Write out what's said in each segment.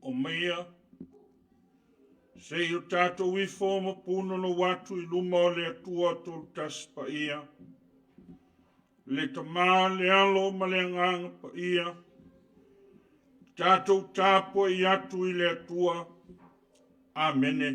O meia, se o tātou I fōma puno no watu I luma o le atua tolu taspa ia. Le tamā le alo ma le anganga pa ia. Tātou tāpua I atu I le atua. Amene.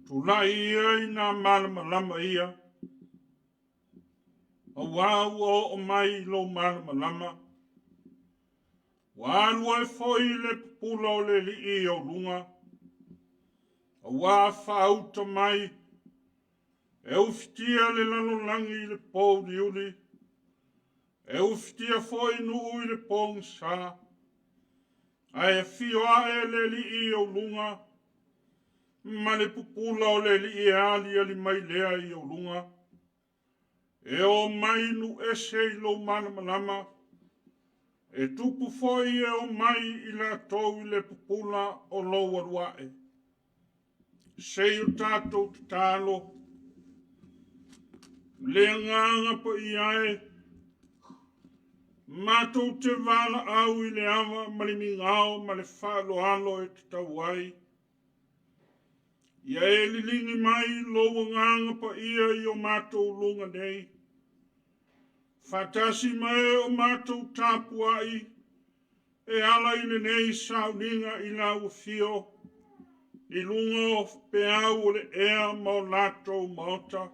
Tula ia I nā malamalama ia. A wāu o mai lo malamalama. Wālua foi le pupula o le li o lunga. A wā whauta mai. E uftia le lalolangi le pō diuli. E uftia foi nuu I le pōng sā. Ai fioa e le li o lunga. Ma le pupula o le li ali mai lea I o lunga. E o mai nu ese I lo malamalama. E tupu foi e o mai I la tau I le pupula o lo waruae. Se o tātou te tālo. Le nganga pa I ae. Mātou te wala au I le awa ma le mingao ma le whalo alo e te tau ai. Ia e lilingi mai lo nganga pa ia I o mātou lunga nei. Fatasi mai o mātou tāpua I. E ala I le nei Sauniga I la uafio. I lunga o peau o le ea ma o lātou maota.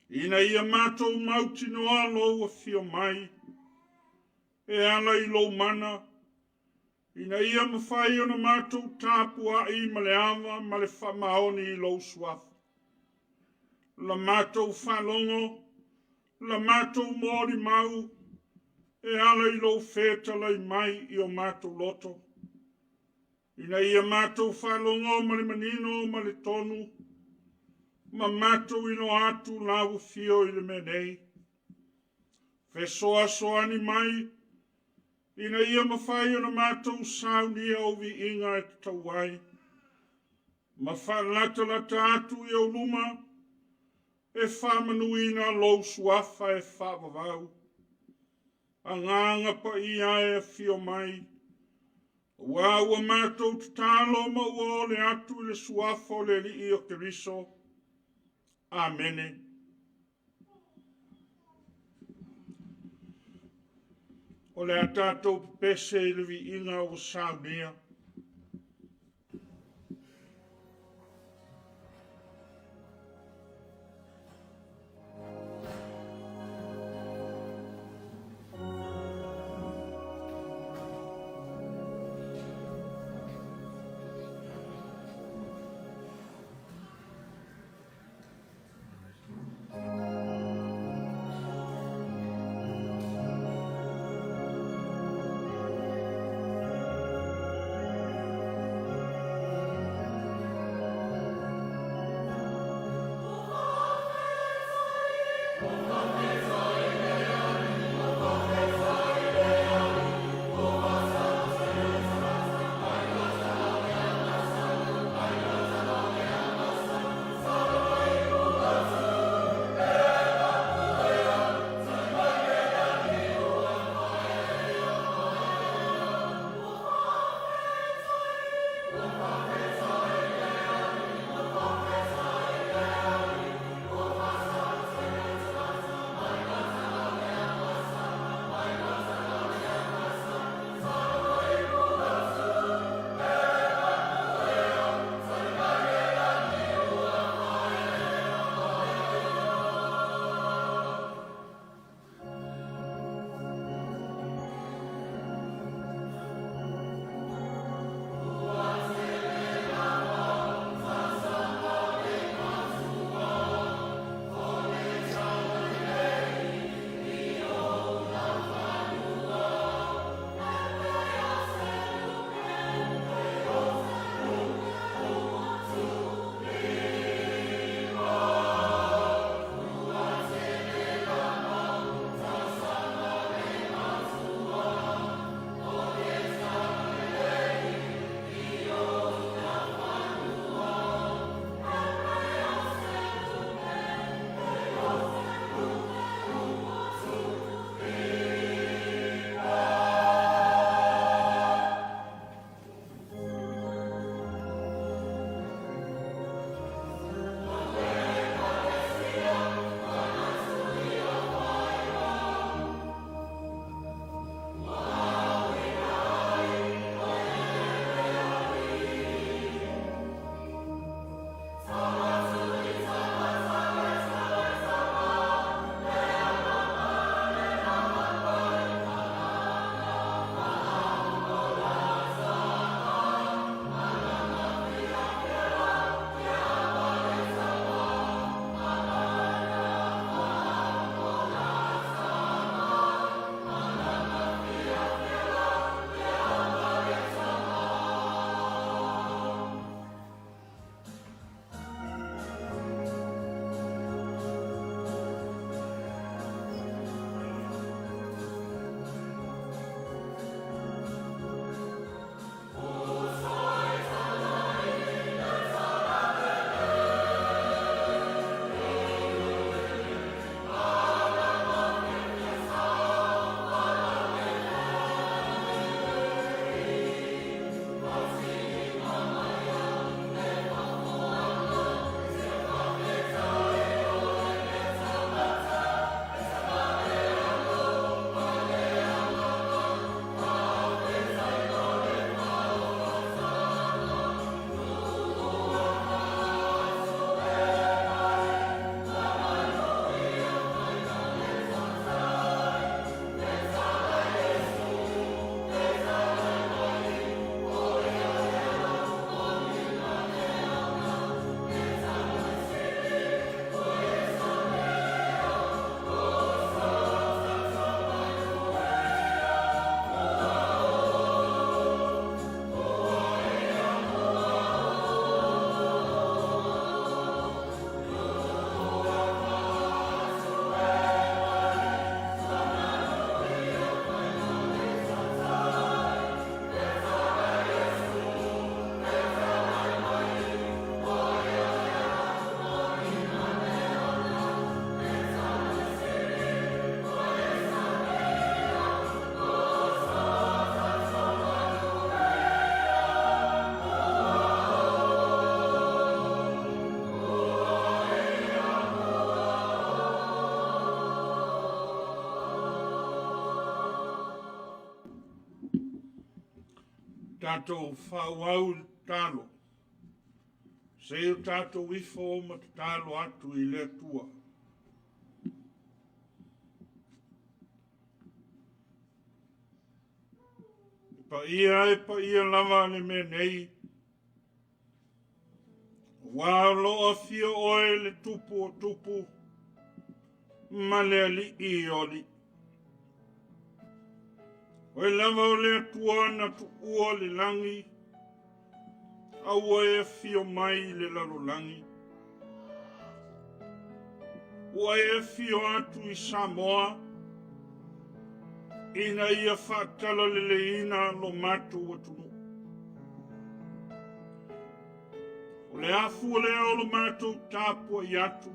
Ina ia mātou mauti noa lo uafio mai. E ala I lo mana. Ina ia mawhai ona mātou tāpua I ma le awa ma le whamaoni I lo suafu. La mātou whalongo, la mātou mōri mau, e ala I lo feta lai mai I o mātou loto. Ina ia mātou whalongo ma le manino ma le tonu, ma mātou ino atu lau fio I le menei. Fesoa soani mai, ina ia mawhai ona mātou Sauniga o vi inga e tawai. Ma whalata lata atu I o luma, e whamanuina lou suafa e whavavau. A nganga pa ia e fio mai. Wa ua mātou te talo ma ua ole atu I le suafa o le li o Keriso. Amene. O le atatou pese I le vi inga o Sauniga. tātou whauau tālo. Se o tātou ifo o matatalo atu I le tua. Pa ia lava le me nei. Wa loa fio oe le tupu o tupu. Ma le ali I oli. Oe lava o le tua na tu ua le langi. Aua e fio mai le lalolangi. Ua e fio atu I Samoa. Ina ia whaatala leleina lo matu atunu. O le afu o leo lo matu tāpua I atu.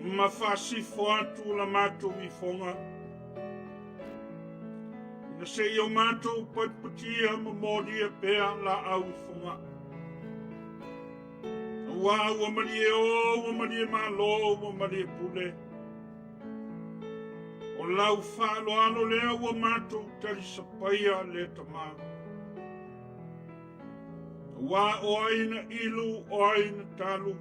Ma whasifo atu la matu I fonga. Na se I o matu patpatia ma modia pea la au I fonga. Wa ua mari e o, ua mari e malo, ua mari e pule. O lau whaalo alo lea ua mātou tari sapaia le tamā. Wa o aina ilu, o aina talu.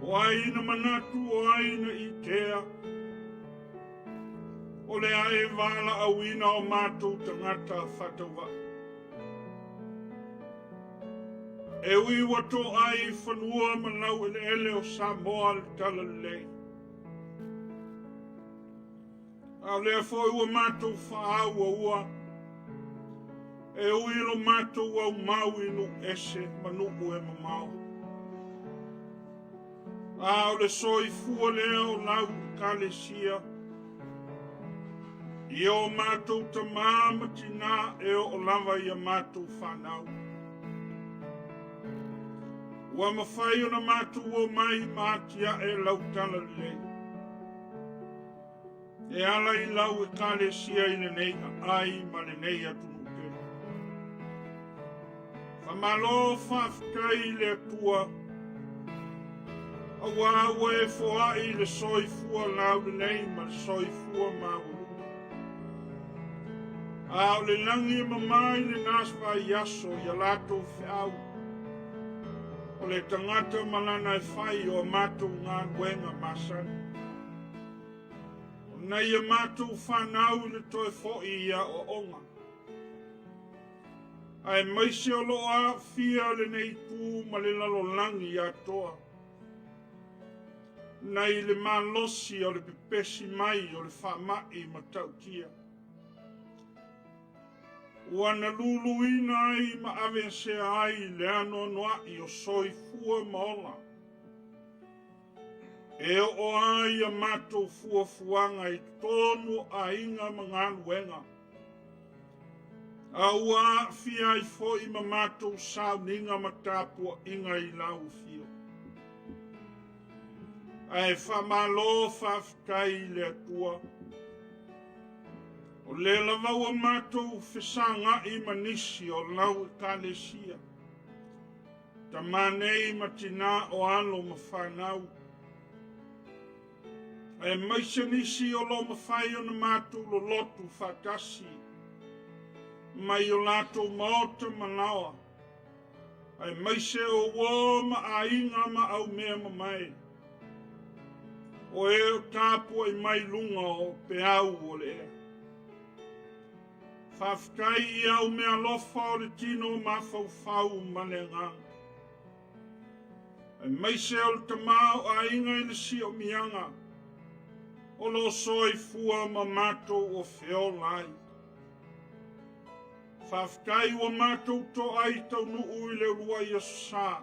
O aina manatu, o aina I tea. O lea e wala awina o mātou tangata whatawa. E ui wato ai whanua manau ele o Samoa le tala Lelei. A lea foi ua mātou whaau ua. E ui lo mātou au mau inu ese manuku e mamau. A o le soi fua lea o lau kalesia. I o mātou tamama tina e o lava I a mātou whanau. Ua mawhai o na mātou o mai mātia e lau tala Lelei. E ala I lau e kale sia I nei ai ma le nei atunu ke. Whamalo whafkai le tua. Awa awa e foa I le soifua lau le nei ma le soifua mauru. A o le langi mamai le naswa yaso I alato whiau. O le tangata malana e whai o matou ngā wenga masani. Na ia mātou whanau le toi fo'i ia o onga. Ai maise o loa fia le nei tū ma le lalolangi ia toa. Nei le malosi o le pepesi mai o le whamai ma tautia. Ua na luluina ai ma avense ai le ano noa I o soi fua maola. E o ai a mātou fuafuanga I tonu a inga mga luenga. A ua fia I fo I ma mātou Sauniga ma tāpua inga I lau fio. Ai whamalo whafkai le atua. O le lavau a mātou whisanga I manisi o lau I kalesia. Ta manei matina o alo ma whanau. E maise nisi o lo mawhai o na mātou lo lotu whakasi. Mai o lātou maota manawa. E maise o wā ma a inga ma au mea ma mai. O e o tāpua I mai lunga o pe au o le ea. Whafkai I au mea lofa o le tino ma whau ma le ngang. E maise o le tamau a inga I le si o mianga. O lo soi fua ma mātou o whio lai. Whafkai ua mātou to ai tau nuu I le rua I sā.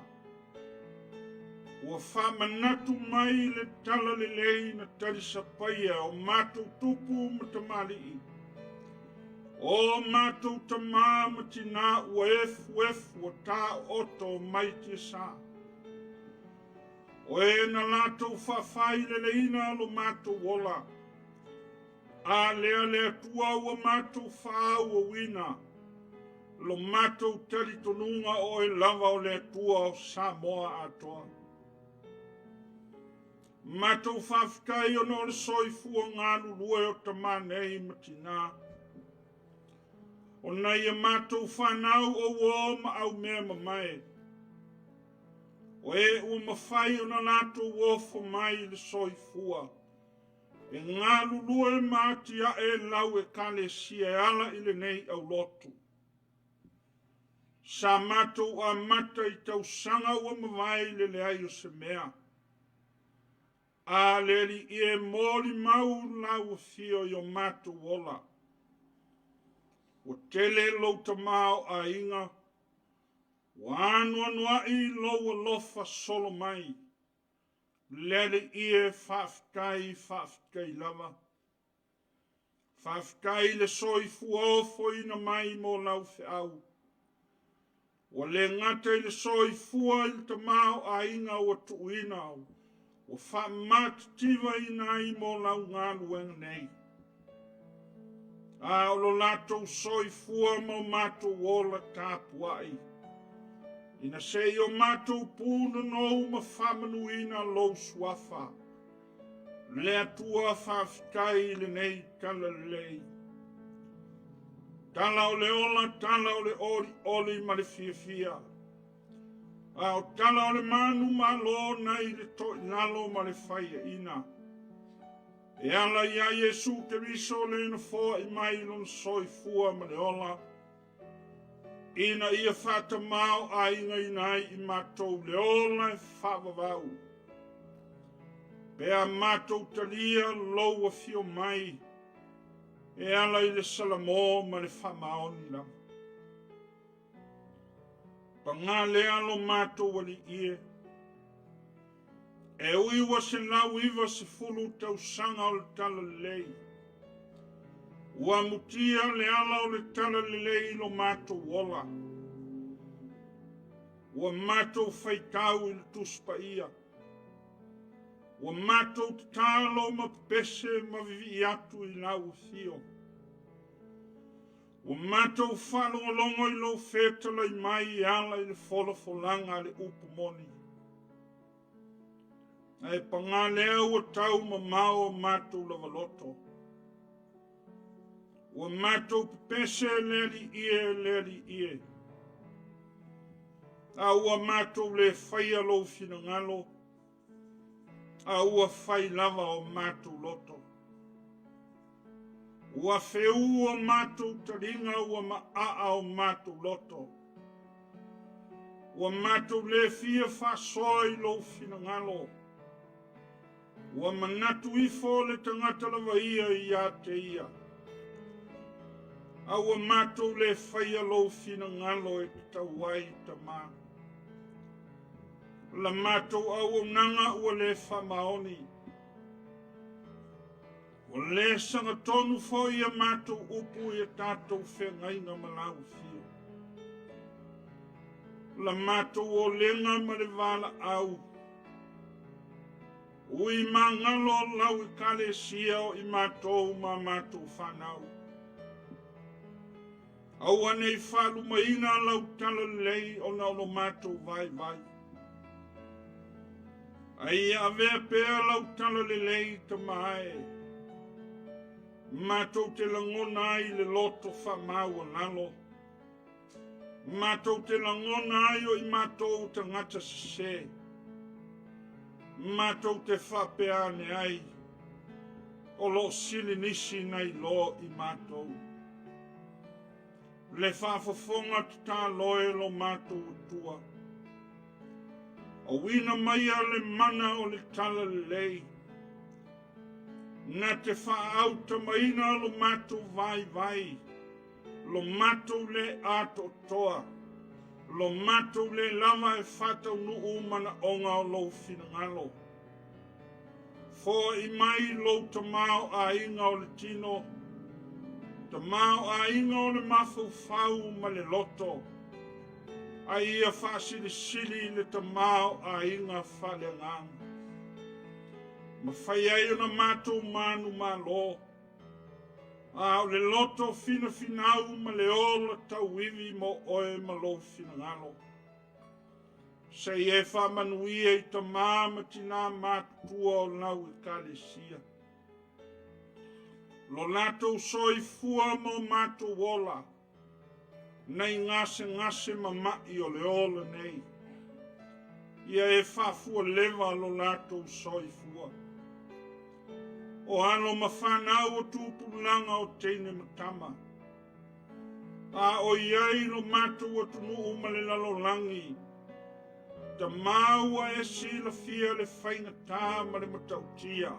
Ua Faamanatu mai le tala Lelei na tarisa paia o mātou tupu ma tamali. O mātou tamā ma tina ua efu tā oto mai te sā. O e na lātou whawhai leleina lo mātou wola. A lea lea tua ua mātou whaau o wina. Lo mātou tari tonunga o e lava o lea tua o Samoa atoa. Mātou whawhkai o no le soifua ngā lulue o tamanei matina. O na ia mātou whanau o ma au mea mamae. O e ua mawhai o na lātou ofo mai le soifua. E ngā lulua e mātia e lau e kale sia e ala i le nei au lotu. Sa mātou a mata i tau sanga ua mawai le leai o se mea. A leri i e mōli mau lau fio i o mātou ola. O tele louta mao a inga. O anu anua i loa lofa solo mai. Lele i e whafkai lava. Whafkai le soifu ofo ina mai mo lau fe au. O le ngata i le soifua i te mao a inga o tuuina au. O whamattiva ina i mo lau ngalu enga nei. A o lo lato soifua mo mato wola tapuai. Ina se o mato puna no ma whamanuina lo swafa. Le atua whafkai le nei tala lelei. Tala o le ola, tala o le oli ma le fia. A o tala o le manu ma lo nei le to inalo ma le whaia ina. E ala ia Jesu te riso le ina fo i mai lon soifua ma le ola. Ina ia whata mau a inga inai i matou le ola e whavavau. Pea matou talia loua fio mai. E ala i le salamo ma le whamaoni lam. Pa ngā le alo matou wali ie. E uiwa se lau iwa se fulu tau sanga o le tala lelei. Ua mutia le ala o le tala lelei lo matou wola. Ua matou whaitau i le tuspa ia. Ua matou te talo ma pese ma vivi atu i lau fio. Ua matou whalo alongo i lo fetala i mai i ala i le wholofolanga le upu moni. E pangalea ua tau ma mao matou lava loto. Ua matou pese leri ie. A ua matou le whaia lo fina ngalo. A ua whai lava o matou loto. Ua wheu o matou taringa ua maa o matou loto. Ua matou le fia whasoi lo fina ngalo. Ua manatu ifo le tangata lava ia i a te ia. A ua matou le whaia lo fina ngalo e te tauai ta maa. La matou au nanga ua le whamaoni. Ua le sanga tonu fo ia matou upu ia tātou whengainga malau fio. La matou o lenga ma le vala au. Ui mangalo lau i kale sia o i matou ma matou whanau. Au anei whalu maina lau tala lei o na lo matou vai. Ai avea pea lau tala lelei ta mae. Matou te langona ai le loto whamau analo. Matou te langona ai o i matou ta ngata se. Matou te whapeane ai. O lo sili nisi nei lo i matou. Le whafafonga te tā loe lo matou tua. O wina mai le mana o le tala lelei. Na te whaauta maina lo matou vai. Lo matou le ato toa. Lo matou le lava e whatau nuu mana onga o lo finangalo. Fo i mai lo tamao a inga o le tino. Tamao a inga o le mafau fau ma le loto. A ia whaasili le tamao a inga whale nganga. Ma whai ai ona matou manu ma lo. A o le loto finau ma le ola tau iwi mo oe ma lo finangalo. Sei e whamanuia i ta māma tina mātua o nau i kalesia. Lo latou soifua mo matou ola. nei ngase mamai o le ola nei. Ia e whafua lewa lo lato soifua. O ano mawhanau o tūpulanga o teine matama. A o iai lo mātou o tunu umale lalo langi. Ta maua e sila fia le whainga tā ma le matautia.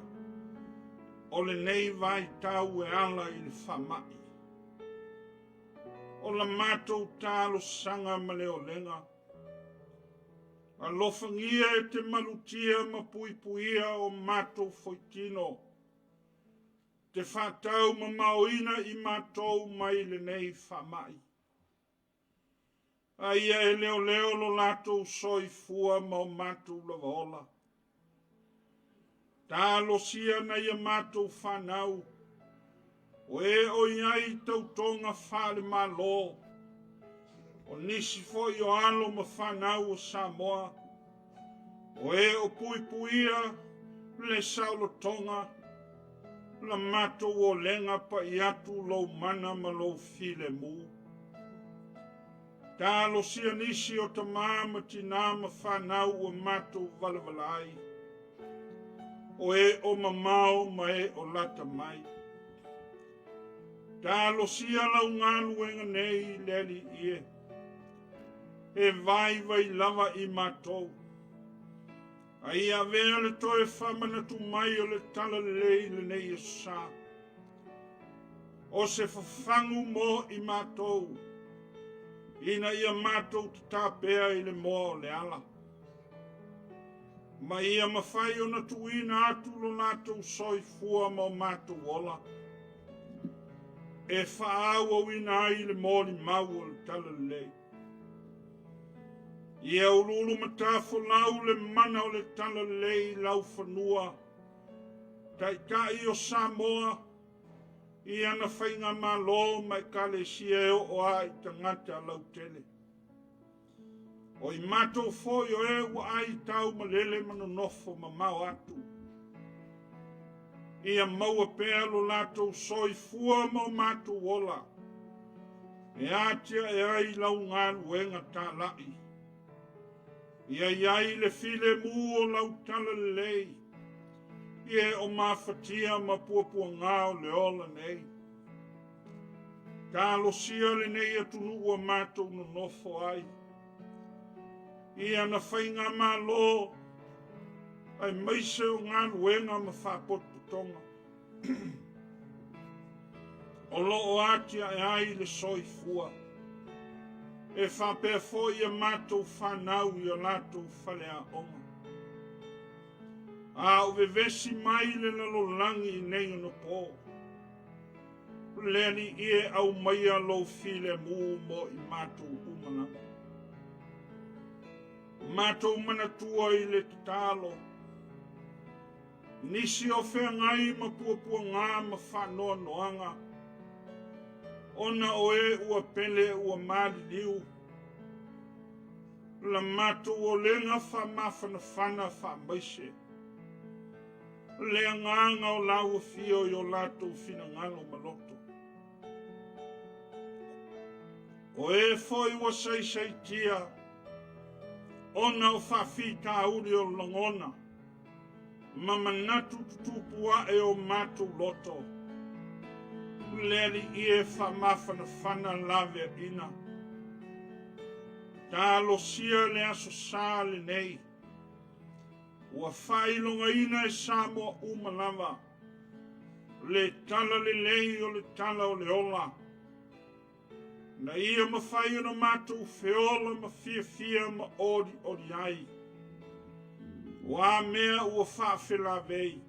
O le nei vai tau e ala i le whamai. O la mātou tālo sanga ma le o lenga. A lofangia e te malutia ma puipuia o mātou foitino. Te whātau ma maoina i mātou mai le nei whamai. A ia e leo lo lātou soifua ma o mātou lavaola. Tā lo sia na ia mātou whanau. O e o iai tautonga whale malo. O nisi fo i o alo ma whanau o Samoa. O e o puipuia le saulo tonga. La mātou o lenga pa i atu lo mana ma lo file mu. Tā lo sia nisi o ta māma tina ma whanau o mātou valavalai. O e o mamao ma e o lata mai. Tā lo sia lau ngalu enga nei leli ie. E vai lava i mātou. A ia vea le toe Faamanatu mai o le tala Lelei le nei e sa. O se fafangu mo i mātou. Ina ia mātou te tāpea i le moa o le ala. Ma ia mawhai o na tuina atu lo nātou soifua ma o mātou ola. E whaau au ina ai le mōli mau o le tala Lelei. Ia ululu matafo lau le mana o le tala Lelei lau whanua. Tai o Samoa. Ia na whainga malo mai kale sia o ai tangata lau tele. O i mātou foi o e ua ai tau malele mano nofo ma mau atu. Ia maua pēa lo lātou soifua ma o mātou ola. E atia e ai lau ngālu enga tā lai. Ia iai le file mu o lau tala Lelei. Ia o mawhatia ma puapua ngā o le ola nei. Tā lo sia le nei atunu ua mātou no nofo ai. Ia na whainga mā lo. Ai maise o ngā luenga ma whapotu tonga. O loo atia e ai le soifua. E whapea fo ia mātou whanau i o lātou whalea onga. A uwe vesi mai le lalolangi i nei ono pō. Leni ie au maia lo file mu mo i mātou umana. Mātou manatua i le talo. Nisi o whea ngai ma puapua ngā ma whanoa noanga. Ona o e ua pele ua mali liu. La mātou o lenga wha mawhana whana wha maise. Lea nganga o lau fio i o lātou whina ngalo maloto. O e foi ua sei tia. Ona o whawhita uri o langona. Mamanatu tutupua e o mātou loto. Leri ie whamawhana whana lawe ina. Tā lo sia le aso sā le nei. Ua whailonga ina e Samoa umalawa. Le tala Lelei o le tala o le ola. Na ia mawhai ona mātou whiola ma fia ma ori ai. Wa mea ua whawhila vei.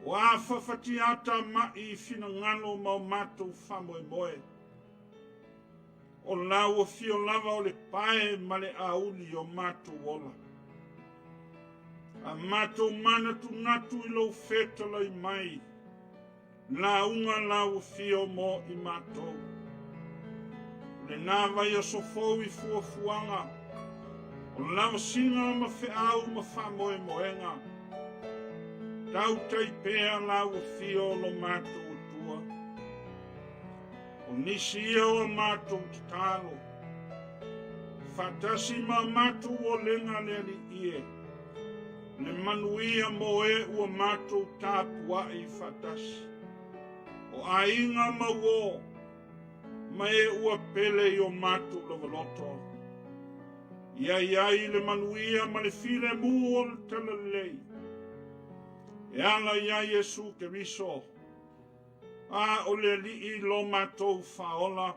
Wa whawhati ata mai fina ngano ma o mātou whamoe moe. O lau o fio lava o le pae ma le auli o mātou ola. A mātou manatu natu i lau whetala i mai. La unga lau o fio mo i mātou. Le nāwai a sofou i fuafuanga. O lau singa ma whiau ma whamoe moenga. Tau tai pēa lau o fio lo mātou o tua. O O nisi ia o mātou te talo. Fatasi ma mātou o lenga le li ie. Le manuia mo e ua mātou tāpua i fatasi. O ainga mawo, ma e ua pele i o mātou lavaloto. Iai le manuia ma le file mua o le tala lei. E ala ia Yesu ke riso. A o le li i lo mātou faola.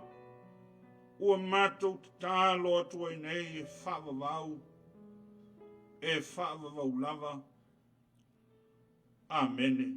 Ua mātou te tālo atua i nei e whaavavau. E whaavavau lava. Amene.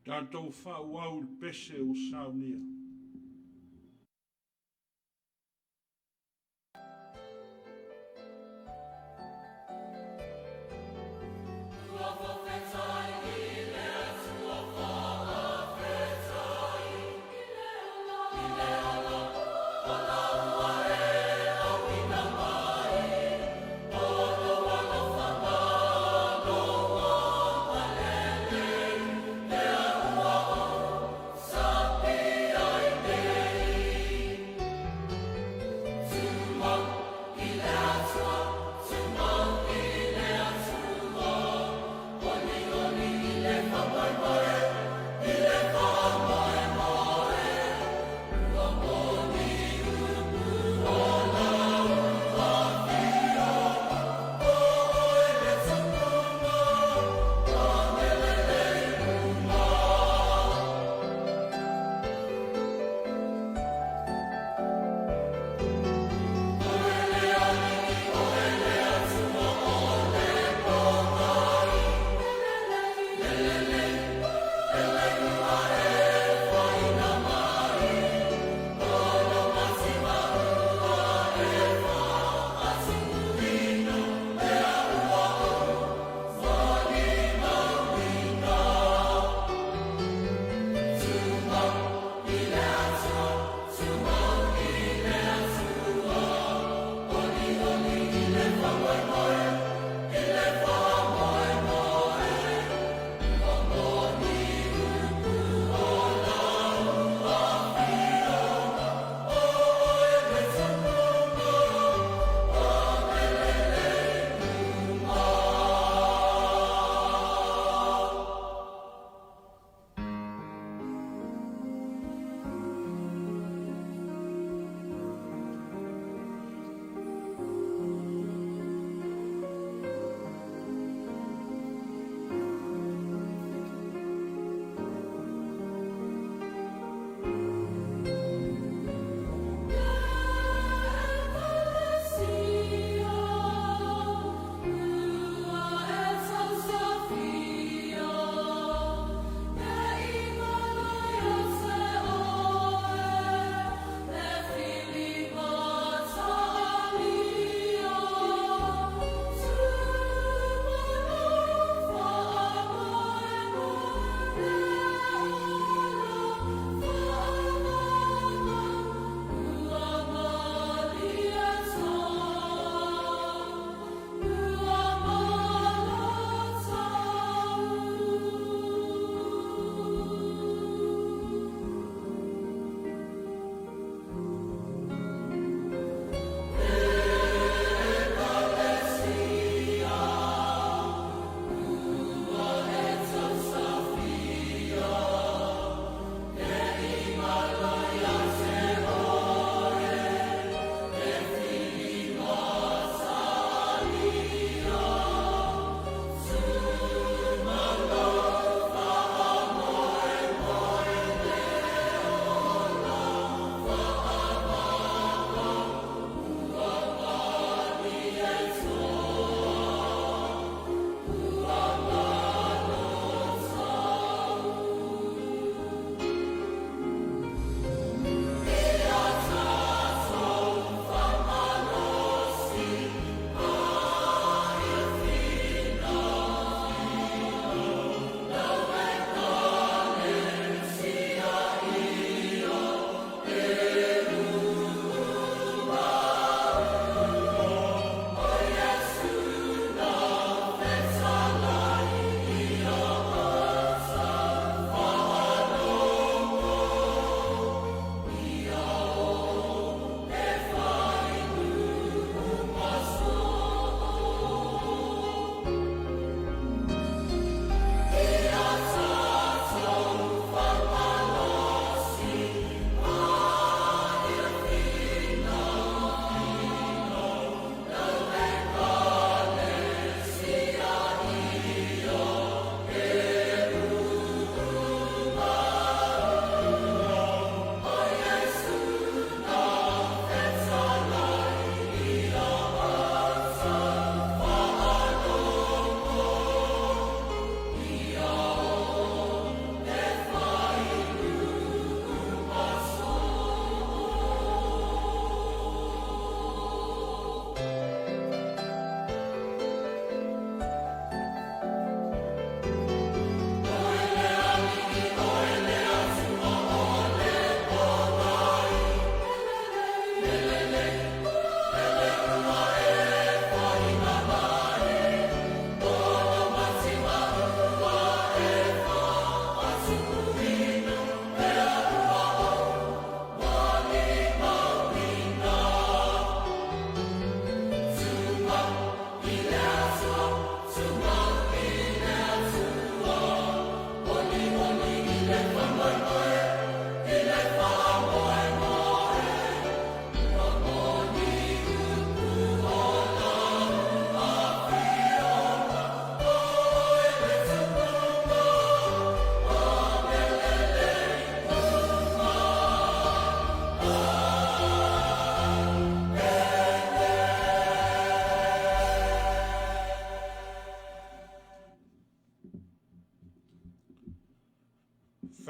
Tātou whauau le pese o Sauniga. Sapia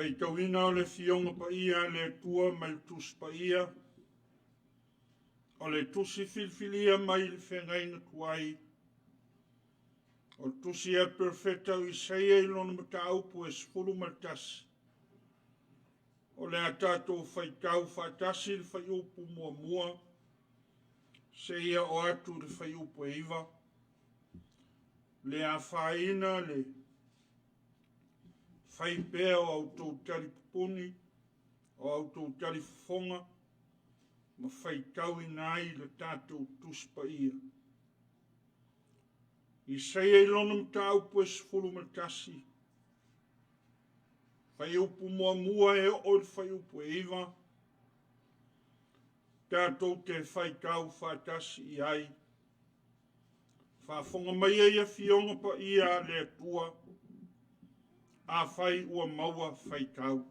Whaitauina o le fionga pa ia le tua mai tus pa ia. O le tusi filfilia mai le whengaina kuai. O tusi e perfecta o isaia i lona mata upu e sfuru matasi. O le atato whaitau whaatasi le whai upu mua mua. Se ia o atu le whai upu e iwa. Le a whaina le whai pēo au tau tari pupuni. O au tau tari whafonga. Ma whaitau i nai le tātou tuspa ia. I seia i lona mta upu e sfuru matasi. Whai upu mua mua e o le whai upu e iwa. Tātou te whaitau whaatasi i ai. Whaafonga mai e ia fionga pa ia le atua. A whai ua maua whaitau.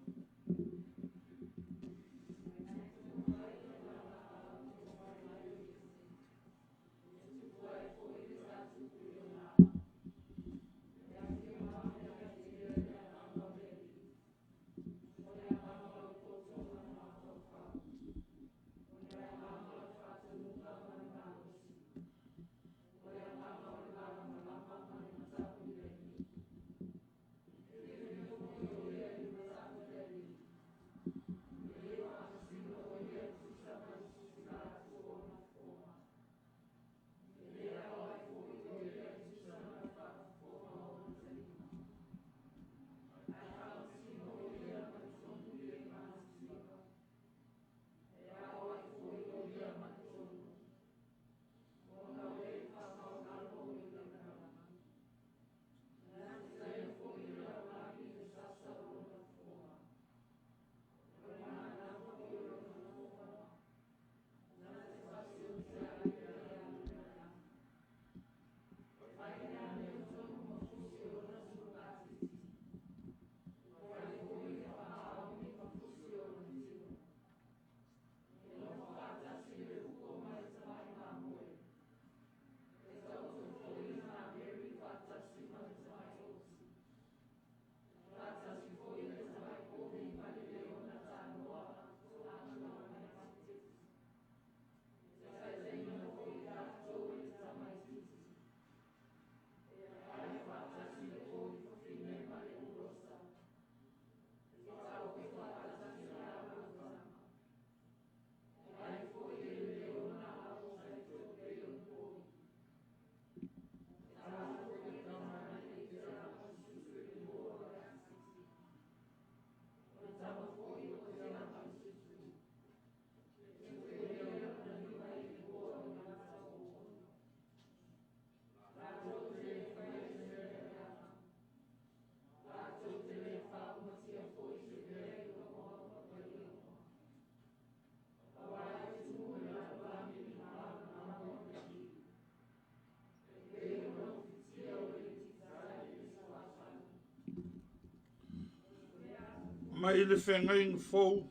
Mai le whengaing fau.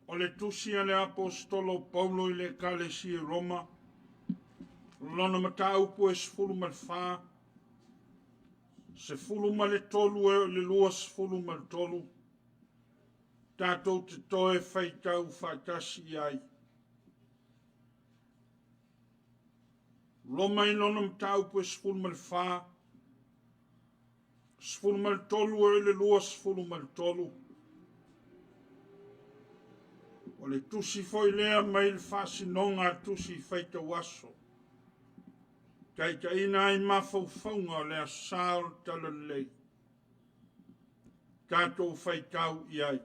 O le tusia le apostolo Paulo i le kalesi Roma. Lona mata upu e sfulu mal wha. Se fulu ma le tolu e le lua sfulu ma le tolu. Tātou te toe whaitau whaatasi i ai. Roma i lona mata upu e sfulu ma le wha. Sfulu ma le tolu e le lua sfulu ma le tolu. O le tusi foi lea mai le whasinonga tusi whaita waso. Kai ka ina ai mawhauwhaunga lea sāo tala lei. Tātou whaitau i ai.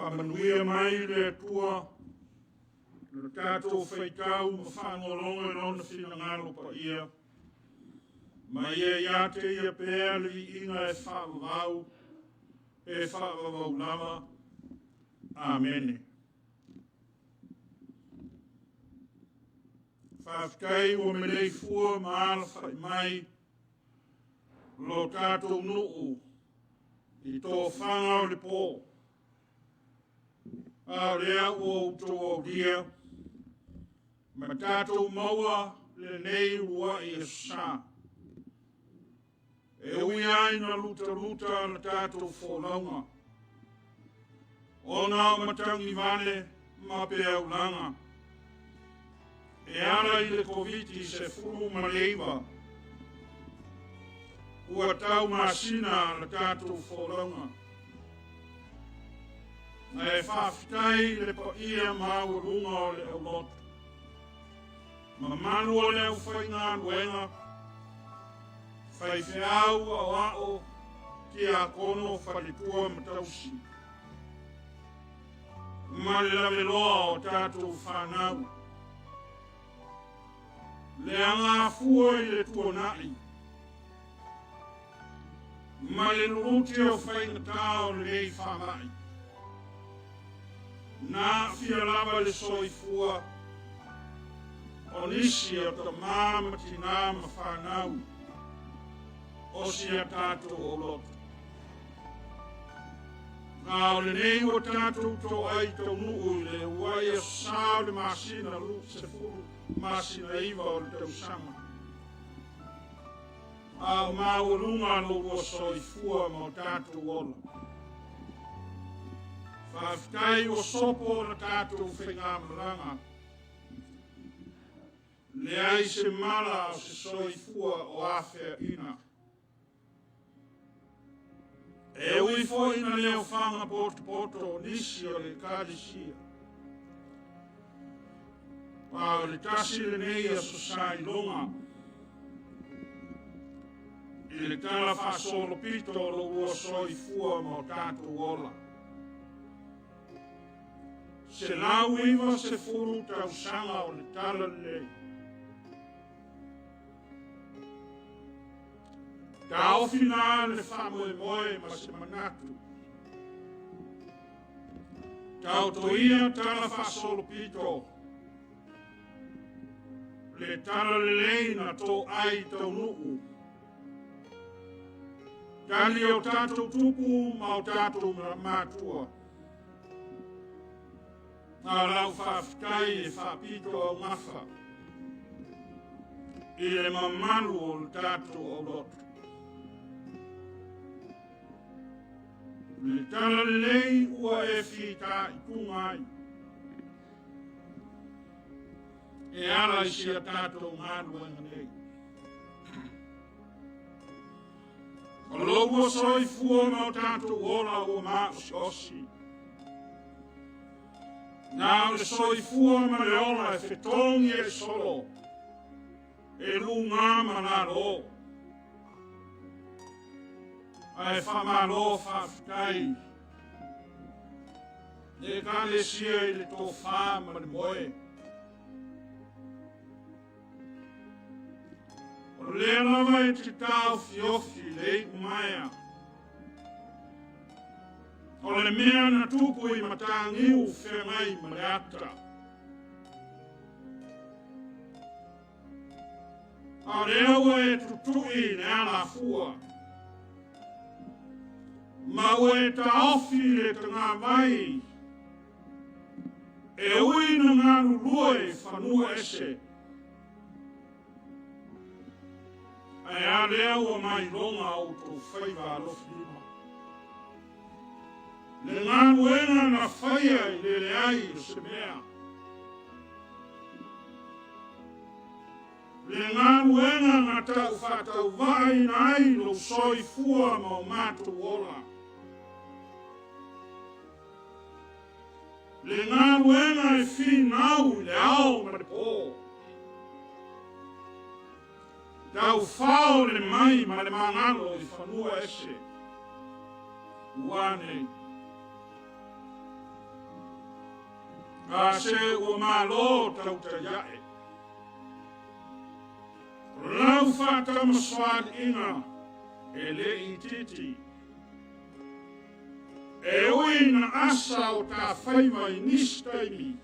whamanuia mai le atua, le tātou whaitau ma whangolongo e lona whina ngalo pa ia, ma ia te ia pēa le inga e whaavavau, e whaavavau lava. Amen. Whaafitai o me nei fua maala whai mai, lo tātou nuu, i tō whanga o le pō. A rea o tō o dia, ma tātou maua le nei rua i e sā. E ui ai na luta na tātou whōlaunga. O nā matangi vane ma pēa ulanga. E ara i le koviti se furu ma leiva. Ua tau masina na tātou whōlaunga. Na e whaafitai le pa ia maurunga o le au lotu. Ma manu o le au whainga nuenga. Whai whiau au ao ki a kono whalipua matausi. Ma le lawe loa o tātou whanau. Le anga fua i le tuonai. Ma le nuruti o whainga tāo le rei whamai. Nā fia lava le soifua. O nisi o ta māmati nā ma whanau. O sia tātou o lotu. Nā o le nei o tātou tō ai tau nuu le uai a sāo le māsina lu se furu māsina iwa o le tau sama. A o māurunga no ua soifua ma o tātou ola. Whaafitai o sopo na tātou whengamaranga. Le ai se mala o se soifua o awhea ina. E ui fo ina leo whanga poto nisi o le kādisia. Pa o le tasi le nei a sosai longa. I le tala whasolo pito lo ua soifua ma o tātou ola. Se lau iwa se furu tau sanga o le tala lei. Ta ofina le whamoe moe ma se manatu. Tau toia tala whasolo pito. Le tala lelei na tō ai tau nuu. Tali o tātou tupu ma o tātou mātua. Nā lau whaafitai e whaapito au ngawha. I le mamanu o le tātou o lotu. Le tala lei ua e whita i kungai. E ala i sia tātou ngāru anga nei. O logo soi fua ma o tātou ola o maa osi. Nā le soi fua ma le ola e whetongi e solo. E lunga ma nā ro. Ai whamalo whaafitai. Ne kāle sia i le tō whā ma le moe. O lea lava e te tāu fiofi le i umaia. O le mea na tupu i matangiu whengai ma le ata. A reaua e tutui ne ala fua. Ma ue ta ofi le ta ngā vai. E ui na ngā rurue whanua ese. Ai a rea ua mai longa o tō whaiva alofima. Le ngā ruenga na whaia i le reai o se mea. Le ngā ruenga na tau whātau vai nai lo soi fua ma o mātu ola. Le ngā ruenga e whinau le ao ma le pō. Tau whao le mai ma le mangalo i whanua ese. Uane. A se ua malo tau ta iae. Lau whata maswad inga e le I titi. E ui na asa o ta whaima I nistaimi.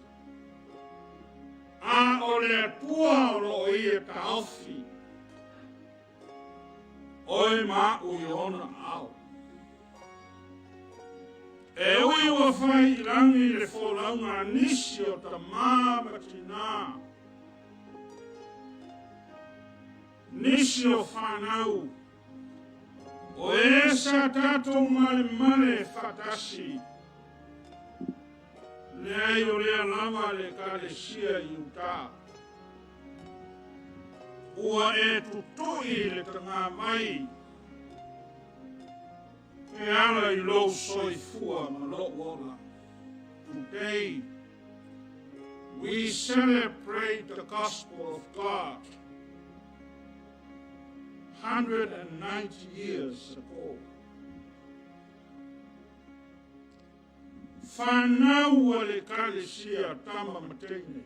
A o le atua o lo I e ta ofi. Oi ma ui ona au. E ui ua whai langi le wholaunga nisi o ta māmatina. Nisi o whanau. O e sa tatou male male whatasi. Le ai o lea lama le kalesia I uta. Ua e tutui le tanga mai. E ala I lo soifua ma lo ola. Today, we celebrate the gospel of God. 190 years ago. Whanau le kalesia tama matene.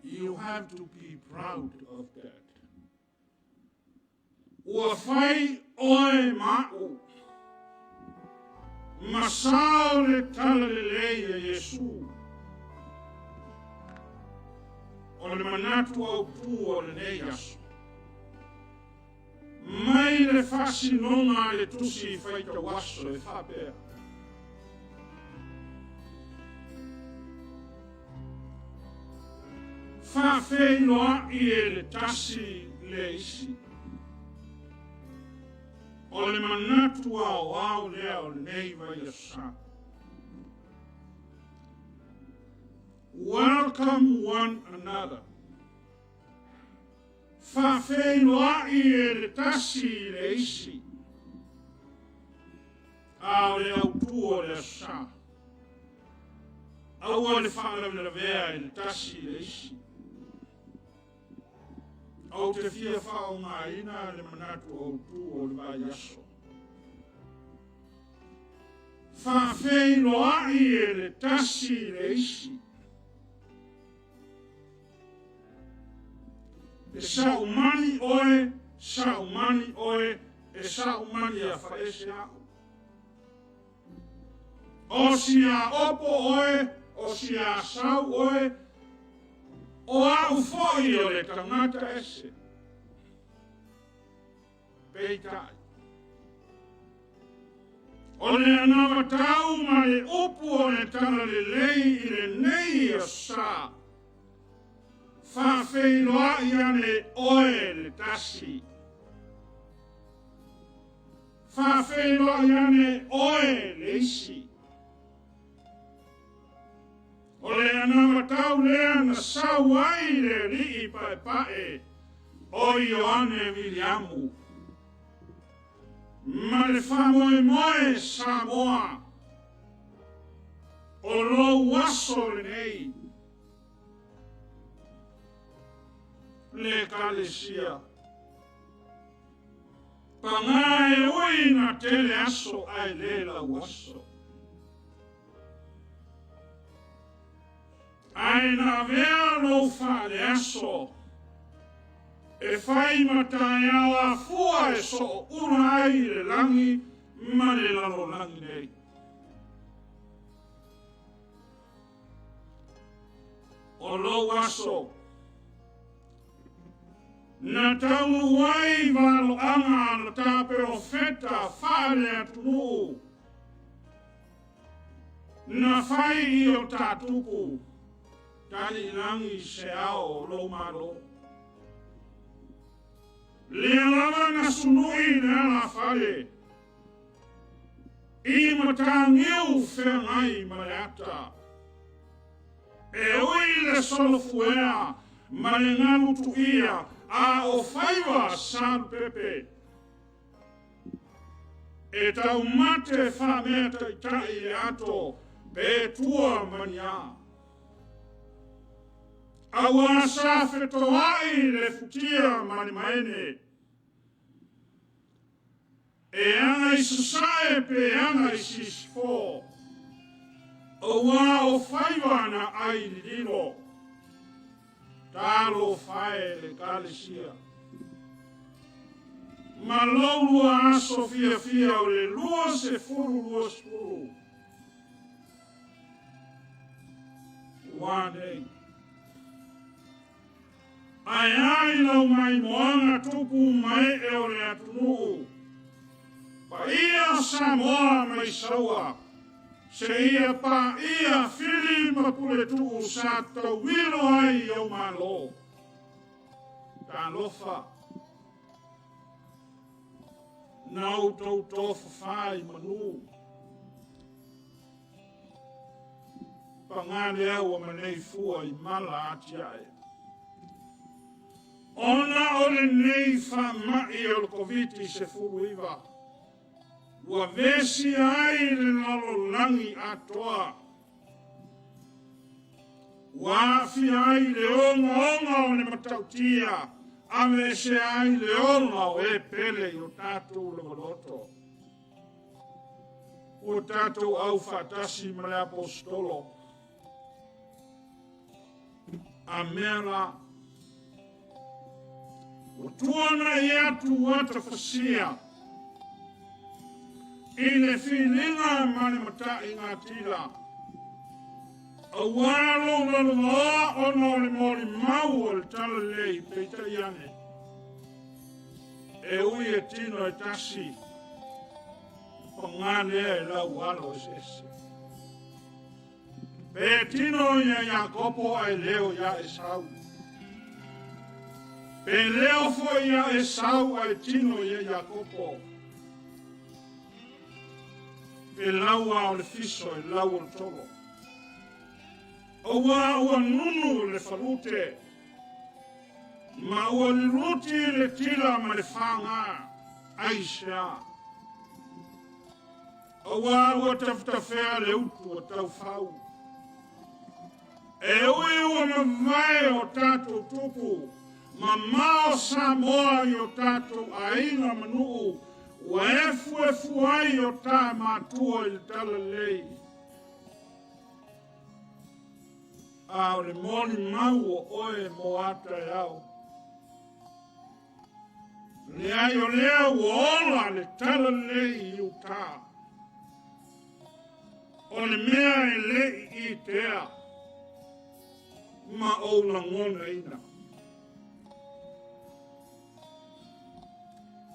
You have to be proud of that. Ua whai oe ma'u. Masao le tala lelei a Yesu. O le manatu au tu o le nei aso. Mai le fasi nonga le tusi whaita waso e whapea. Whawhenua I e le tasi le isi. O le manatu au lea o le nei vai asa. Welcome one another. Whawhenua I e le tasi le isi. A o le autu o le asa. Au o le whanau le vea e le tasi le isi. Au te fia whao ngā ina le manatu au tu o le vai aso. Whawhenua I e le tasi le isi. E saumani oe, e saumani a whaese au. O si a opo oe, o si a sau oe, o au foi o le tangata ese. Peitai. O le anawa tau ma le upu o le tala lelei I le nei o sa. Whawhenua I ane oe le tasi. Whawhenua I ane oe le isi. O le anawa tau lea na sau ai le rii pae pae o Ioane Viliamu. Ma le whamoe moe Samoa o lo waso le nei. Le kalesia. Pangae ui na tele aso ai le la waso. Ai na vea lo whare aso. E whai matai au a fua e so una ai le langi ma le lalo langi nei. O lo aso. Na tau wai valo anga na ta profeta whare atunu. Na whai I o tatupu. Tali langi se ao lo malo. Le lava na sunui le ala whare. I matangiu whengai mareata. E ui le solofuea ma le nganu tu ia a o whaiwa san pepe. E tau mate whamea tai le ato pe tua mania. Awa sa whetoai le futia mani maene. E anga I sasae pe anga I sisfo. O wā o whaiwana ai lilo. Talo whae le kalesia. Ma laulua aso fia fia o le lua se furu lua spuru. Wane. Ai ai lau mai moanga tupu mai e o le atunu. Pa ia Samoa mai saua. Se ia pa ia fili mapule tu sa tau wilo ai o malo. Ta lofa. Nau tau tofa fai manu. Pangane au manei fua I mala ati ai. Ona ole nei fa mai o koviti se furu iwa. Ua vesi ai le nalo langi atoa. Ua fi ai le onga o le matautia. Ame se ai le onga o e pele o tātou le maloto. O tātou au fatasi ma le apostolo. Amela. O tuana I atu wata fasia. Ile filinga mane matai ngā tila. A walo lalo maa ono le mori mau o le tala lei peita iane. E ui e tino e tasi. O ngane e lau walo sese. Pe tino ia Jakopo ai leo ia Esau. Pe leo fo ia Esau ai tino ia Jakopo. Pe laua o le fiso e lau o le tolo. Ua ua nunu le falute. Ma ua le ruti le tila ma le whanga. Aisha. Ua taftafea le utu o tau whau. E ui ua mawai o tātou tupu. Ma mao Samoa I o tātou ainga manuu. Ua efu ai o tā mātua I le tala lei. A o le moni mau o oe mo ata e au. Le ai o lea ua ola le tala lei I o tā. O le mea e lei I tea. Ma o la ngona ina.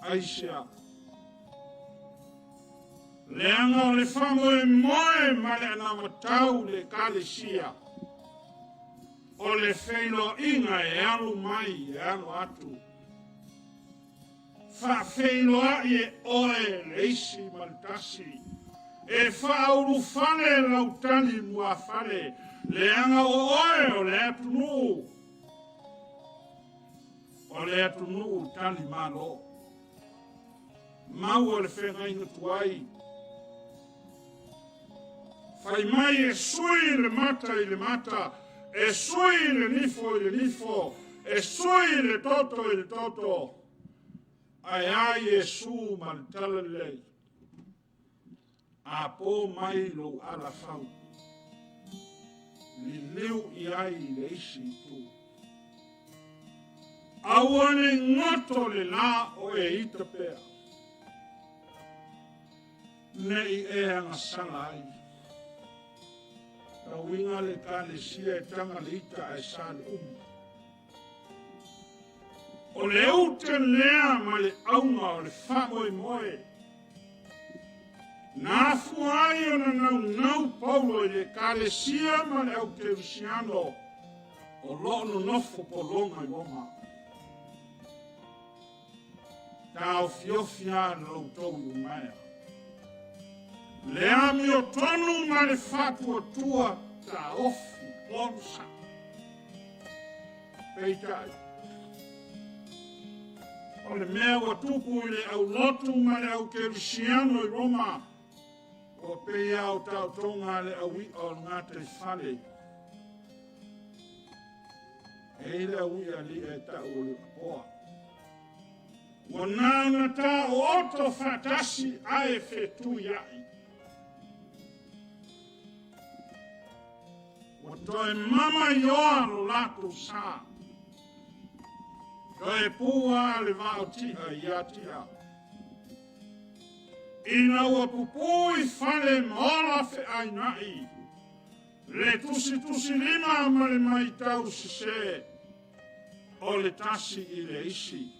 Aisha. Le anga o le whango e moe ma le ana matau le kalesia. O le whailo inga e alo mai e alo atu. Wha whailo ai e oe le isi maltasi. E whauru whale lautani mua whale. Le anga o oe o le atunu. O le atunu tali malo. Mau o le whenga inga tuai. Fai mai e sui le mata I le mata. E sui le nifo I le nifo. E sui le toto I le toto. Ai e su ma le tala lei. A po mai lo ala fau. Li leu I ai le isi tu. Awane ngato le la o e ita pea. Nei e anga sanga ai. Ka winga le kalesia e tanga le ita e sale O le ute lea ma le aunga o le whamoe moe. Nā fuai o na nau paulo I le kalesia ma le au te usiano. O lono nofo po longa I woma. Tā o fiofia na lautou lumea. Le ami o tonu ma le whatu o tua ta ofi onsa. Peitai. O le mea wa tupu I le au lotu ma le au kerisiano I Roma. O peia o tau tonga le au I o ngata I whale. E le au I ali e tau o le poa. Wa nana ta o oto fatasi ae fetu iai. Toi mama yoa lo lato sa. Toi pua le vaotia iatia. Ina ua pupui fale mola fe ainai. Le tusi lima ma le maitau se o le tasi I le isi.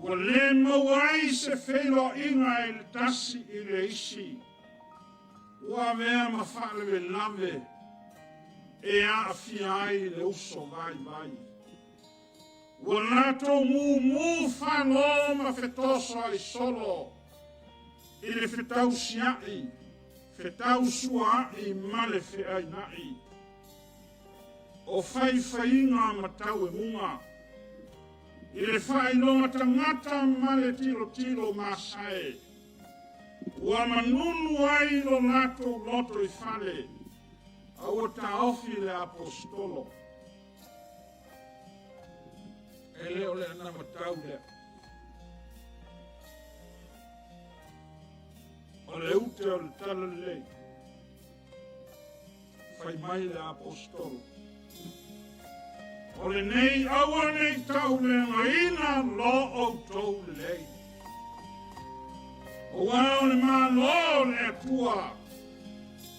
Ua le mauai se felo inga I le tasi I le isi. Ua mea ma fale lave e a fiai le uso vai. Ua nato mu falo ma fetoso ai solo. I le fetau siai, fetau suai ma le feainai. O faifainga ma tau e munga. I le whailonga tangata ma le tilo masae. Ua manunu ai lo nato loto I fale. A o taofi le apostolo. E leo le ana matau lea. O le ute o le tala Lelei. Fai mai le apostolo. O le nei aua nei tau le ngaina lo o tau Lelei. O wao le maa lo le atua.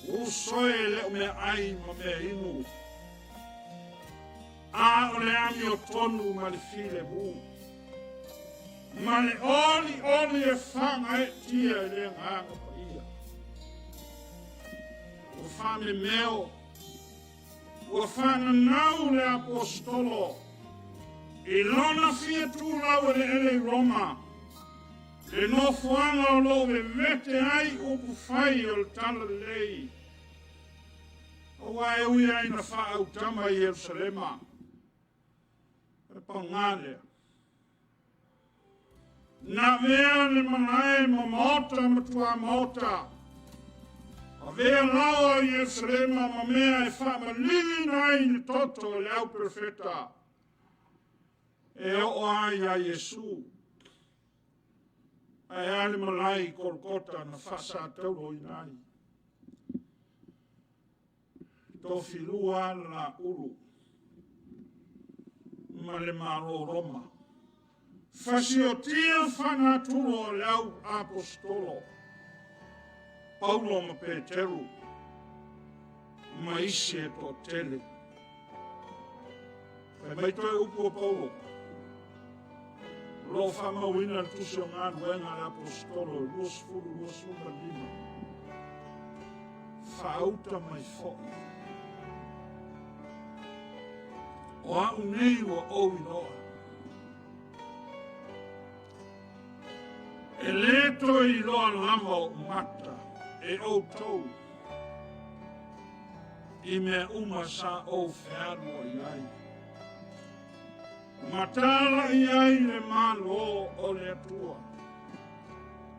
O soe le o mea ai ma mea inu. A o le ami o tonu ma le file bu. Ma le oli e whanga e tia e le nganga pa ia. O whame meo. O whana nau le apostolo. I lona fia tu lau e le ele Roma. Le no fuanga o lo ve vete ai upu fai o le tala Lelei. O wae ui ai na wha au tama I Jerusalema. E pangalea. Na vea le manae ma mota ma tua mota. A vea lawa I Jerusalema ma mea e wha ma lili nai ni toto le au perfeta. E o ai a Jesu. Ai ale malai kolkota na whasa tauro I nai. Tofi lua la uru. Ma le maro Roma. Fasiotia Faamanatuga le au apostolo. Paulo ma Peteru. Ma isi e to tele. Pe mai toi upo Paulo. Lo whamawina tusi o ngā nuenga le apostolo. Luas fulu lima. Whauta mai fo'i. O au nei wa o inoa. E leto I loa lama o mata e o tau. I mea umasa o wheano I ai. Matala I ai le malo o le atua.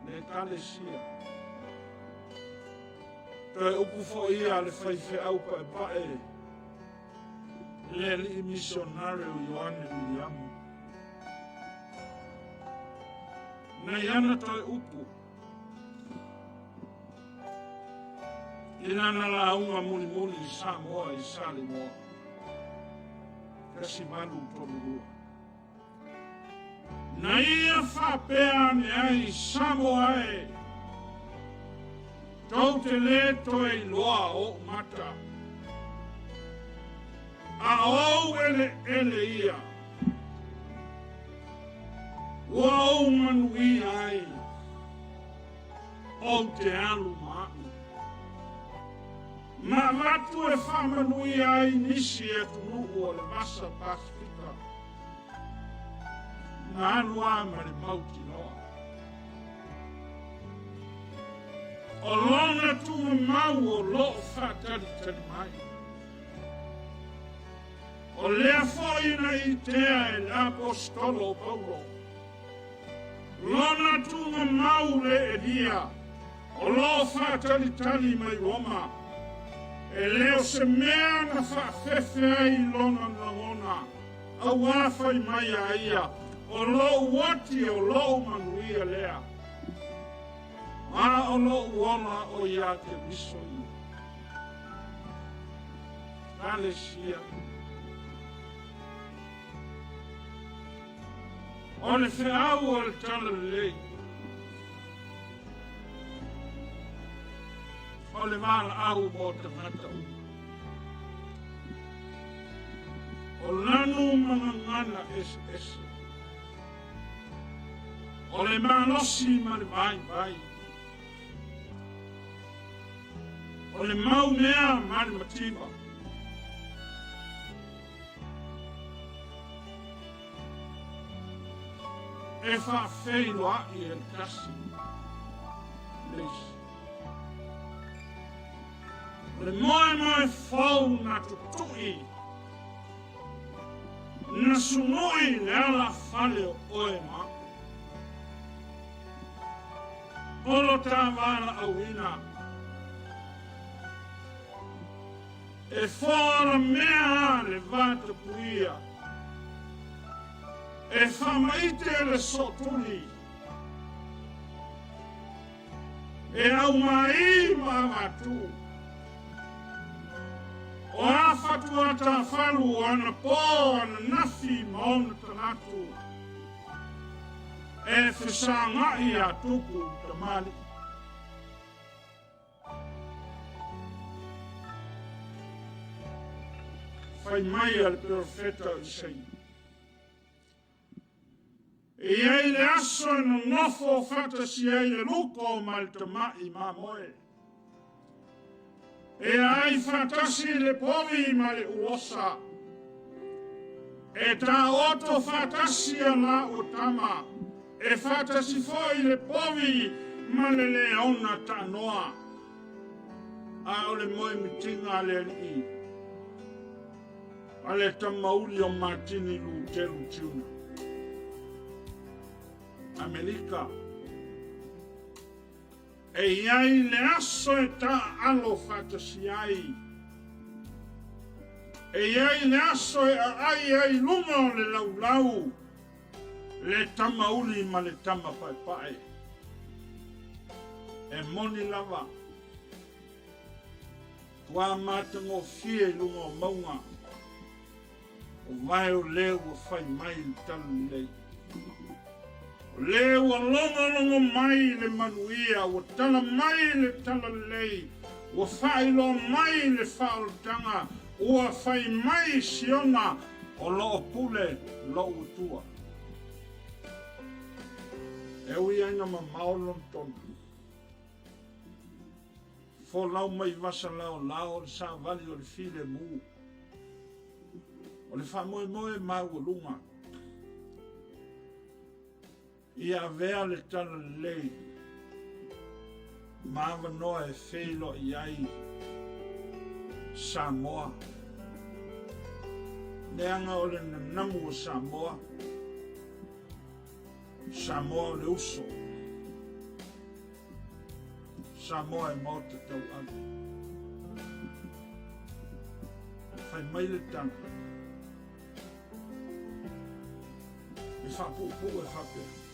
Le kalesia. Toi upu fo ia le whaife au pa e pae. Le li missionario Ioane Williamu. Na yana toi upu. Ina na la unga muli I Samoa I Salimoa. Kasi malu tonu lua. Na ia whapea ne ai Samoa e. Tau te le toi loa o mata. A ou ele ia. Ua ou manui ai. O te alu maa. Ma watu e whamanui ai nisi e tunu o le masa Pasifika. Na anu a ma le mauti noa. O lona tunga mau o lo whatari mai. O lea foina I tea e l'apostolo Paulo. Lona tunga mau le Elia. O lo whatari mai Roma. E leo se mea na whawhewhe ai lona langona. A wawhai mai a ia. O lo wati o lo manuia lea. Ma o lo uona o ia te viso I. kalesia. O le whiau o le tala lelei. O le wala au mo te matau. O lanu mga ngana ese. O le malosi ma le vai. O le mau mea ma le matima. E whawheilu ai e kasi. Leisi. O le moe fau na tutui. Na sunui le ala fale o oe ma. Olo ta wala awina. E fora mea le vata puia. E whamaite le soturi. E au mai mamatu. O a fatua ta falu ana po ana nafi maona tanatu. E whesangai a tuku te mali. Whai mai al profeta Isai. E ei le aso no nofo fatasi ei le luko mal te mai ma moe. E ai fatasi le povi ma le uosa. E ta oto fatasi ala o tama. E fatasi foi le povi ma le leona ta noa. A o le moe mitinga le li. A le tamauli o matini lu telu tiuna. Amerika. E iai le aso e ta alo fatasi ai. E iai le aso e ai lunga o le laulau. Le tamauli ma le tama pai. E moni lava. Tua matango fie lunga o maunga. O vai o leo o fai mai le talu lei. Leo a longa mai le manuia, o tala mai le tala lei, o fai lo mai le whaotanga, o a fai mai siona, o lo pule lo utua. E ui aina ma maolon tonu. Fo lau mai vasa lao le sa vali o le file mu. O le wha moe mau o lunga. Ia vea le tala lei. Mawa noa e whelo i ai. Samoa. Leanga o le namu o Samoa. Samoa o le uso. Samoa e mauta tau anu. Whai mai le tana. E whapupu e whapea.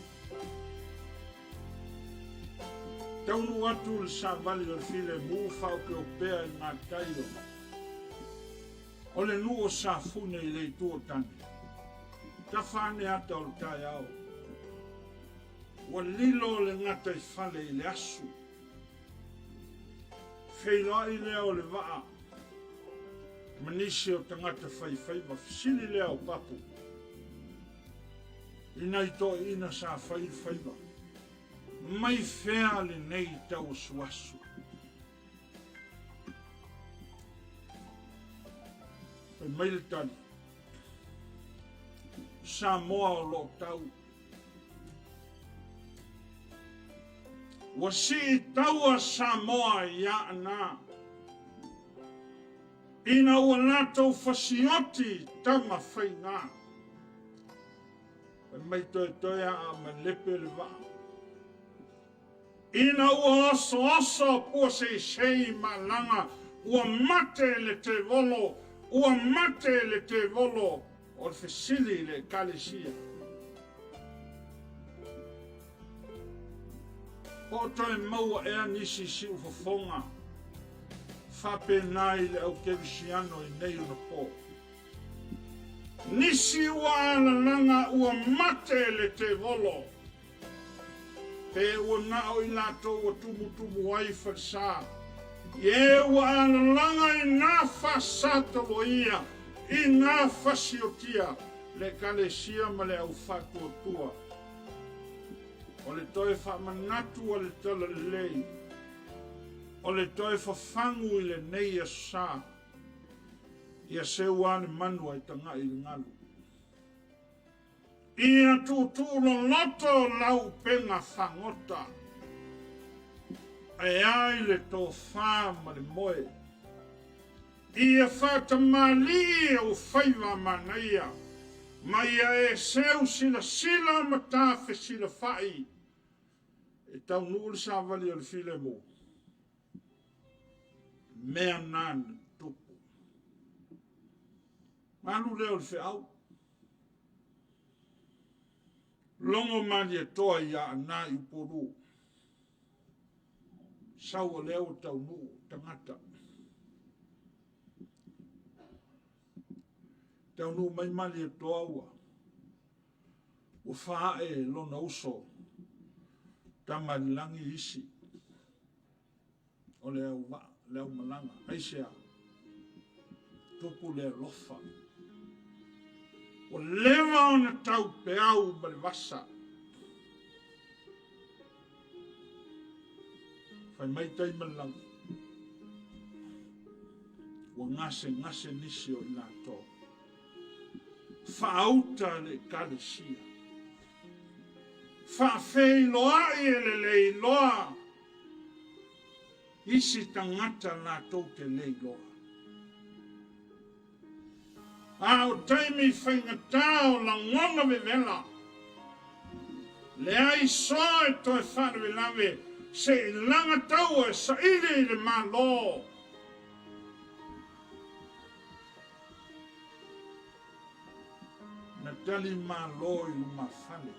Taunu atu le sa vali o file mu whao ke o pea i ngā taio. O le nu o sa fune i lei tuo tani. Ta whane ata o le tai au. Wa lilo le ngata i whale i le asu. Wheila i lea o le waa. Manisi o tangata whai ma fisili lea o papu. Ina i to ina sa whai ma. Mai fea le nei tau suasu. E mai le tani. Samoa o lo tau. Wa si taua Samoa ia ana. Ina ua natou fasioti tama whainga. E mai toi a malepe le waa. Ina ua oso pua sei malanga. Ua mate le te volo. Ua mate le te volo. O le fesili le kalesia. O toi maua ea nisi si ufafonga. whapena i le au kerisiano i nei una pō. Nisi ua alalanga ua mate le te volo. Pe ua nao i lato ua tumu wai whasa. Ie ua alalanga i ngā whasatolo ia, i ngā whasiotia, le kalesia ma le au whatua. O le toi Faamanatu o le tala Lelei. O le toi whawhangu i le nei a sā. Ia se wane manua i tanga i ngalu. Ia tūtūro loto lau penga whangota. Ai ai le tō whāma le moe. Ia whatamali o whaiva manaia. Ma ia e seu sila ma tāwhi sila whai. E tau nūle sa wali o le while mo. Mea nāna tupu. Manu leo le whiau. Longo mani e toa ia ana i poru. Saua leo tau nuu tangata. Tau nuu mai mani e toa ua. Ua whae lona uso. Tamalilangi isi. O leo malanga. Aisea. Tupu leo lofa. O lewa o na tau peau bale wasa. Whai mai tai malangi. Ua ngase nisi o ina tō. Whaauta le kalesia. Whawhei loa i e Lelei loa. Isi tangata la tau te lei loa. Ao taimi whaingatao la ngonga vevela. Le ai soe toi wharewe lawe. Se langa tau e sa ire i le malo. Na tali malo i luma whale.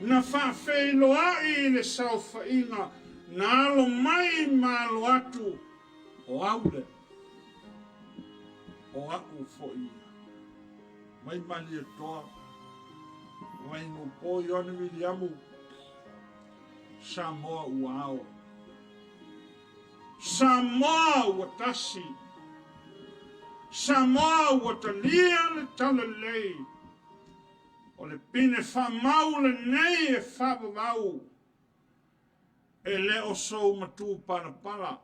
Na whawhei loa i le sau whainga. Na alo mai malo atu o aule. O aku fo'i. Mai mali e toa. Mai no po yone Williamu. Samoa uao. Samoa watasi. Samoa watalia le tala Lelei. O le pine whamau le nei e whawawau. E le o sou matu parapara.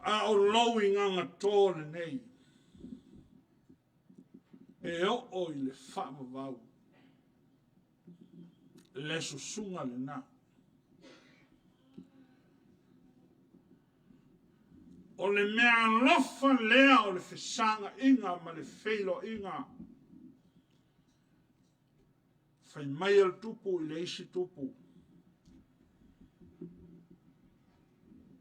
A o lowi nganga tō le nei. E o i le whamawau. Le susunga le na. O le mea lofa lea o le whisanga inga ma le wheilo inga. Whai mai al tupu i le isi tupu.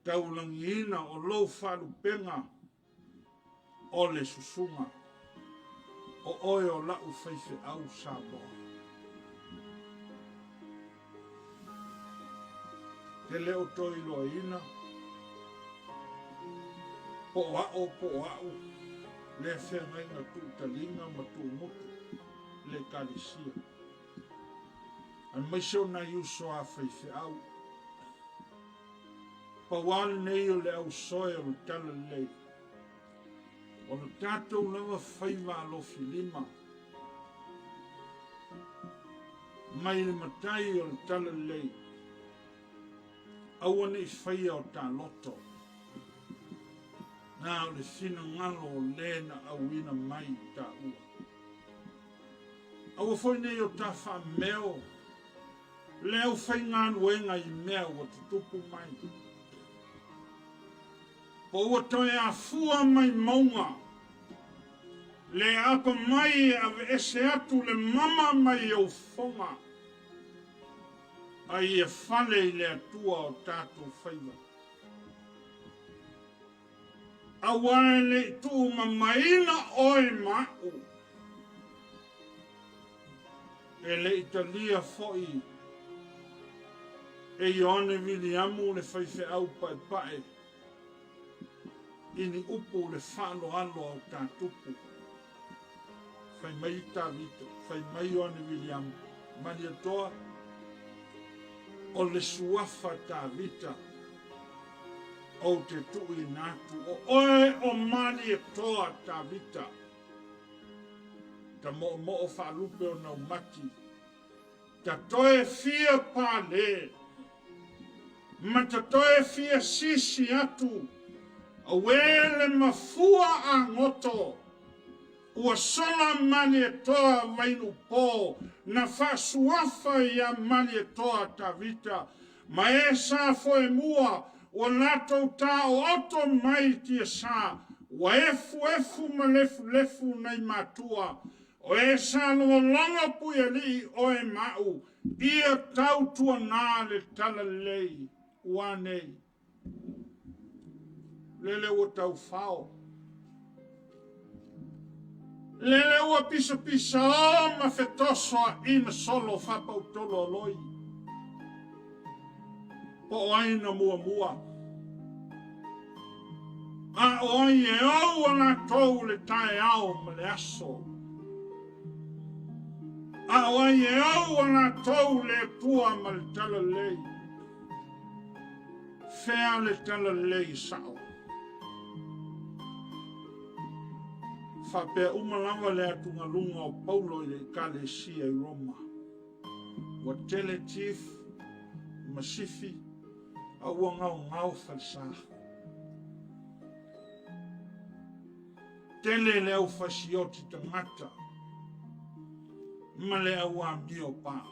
Taulangina o lou wharu penga o le susunga. O oe o lau whaife au saboa. Te leo toi loa ina. Po au. Le whenga inga tu talinga ma tu mutu. Le kalisia. An maiseo na iuso a whaife au. Pawale nei o le au soe o le tala Lelei. O le tātou lawa whaiva alofi lima. Mai le matai o le tala Lelei. Aua nei whaia o tā loto. Nā o le whina ngalo o lena au ina mai tā ua. Aua whai nei o tā wha meo. Leo whai ngānu enga i mea o tutupu mai. Po ua toi a fua mai maunga. Le apa mai ave ese atu le mama mai au fonga. Ai e whale i le atua o tātou whaiva. Awae le tu mamaina oe mau. E le italia foi. e Ioane Viliamu le whaife au pae ini upu le whano alo au tātupu. Whai mai Tavita, whai mai Ioane Viliamu, mani atoa o le suafa Tavita o te tui nātu o oe o mani atoa Tavita. Ta mo o whaalupe o nau mati. Ta toe fia pāle. Ma ta toe fia sisi atu. A wele mafua a ngoto. Ua sola mani e toa vainu pō. Na whasuafa ia mani e toa Tavita. Ma e sa foe mua. Ua natou tā o oto mai tia sa. Ua efu ma lefu nei matua. O e sa longa puia li o e mau. Ia tau tua nā le tala lei. Ua nei. Lele ua tau whao. Lele ua pisa o ma fetosoa ina solo whapau tolo loi. Po aina mua. A oi e au ana tau le tae au ma le aso. A oi e au ana tau le pua ma le tala lei. Fea le tala lei sao. Whapea umalanga le atunga lunga o Paulo i le Kalesia i Roma. Wa tele chief, masifi, a ua ngau falsa. Tele leo fasioti tangata. Ma le aua mio paa.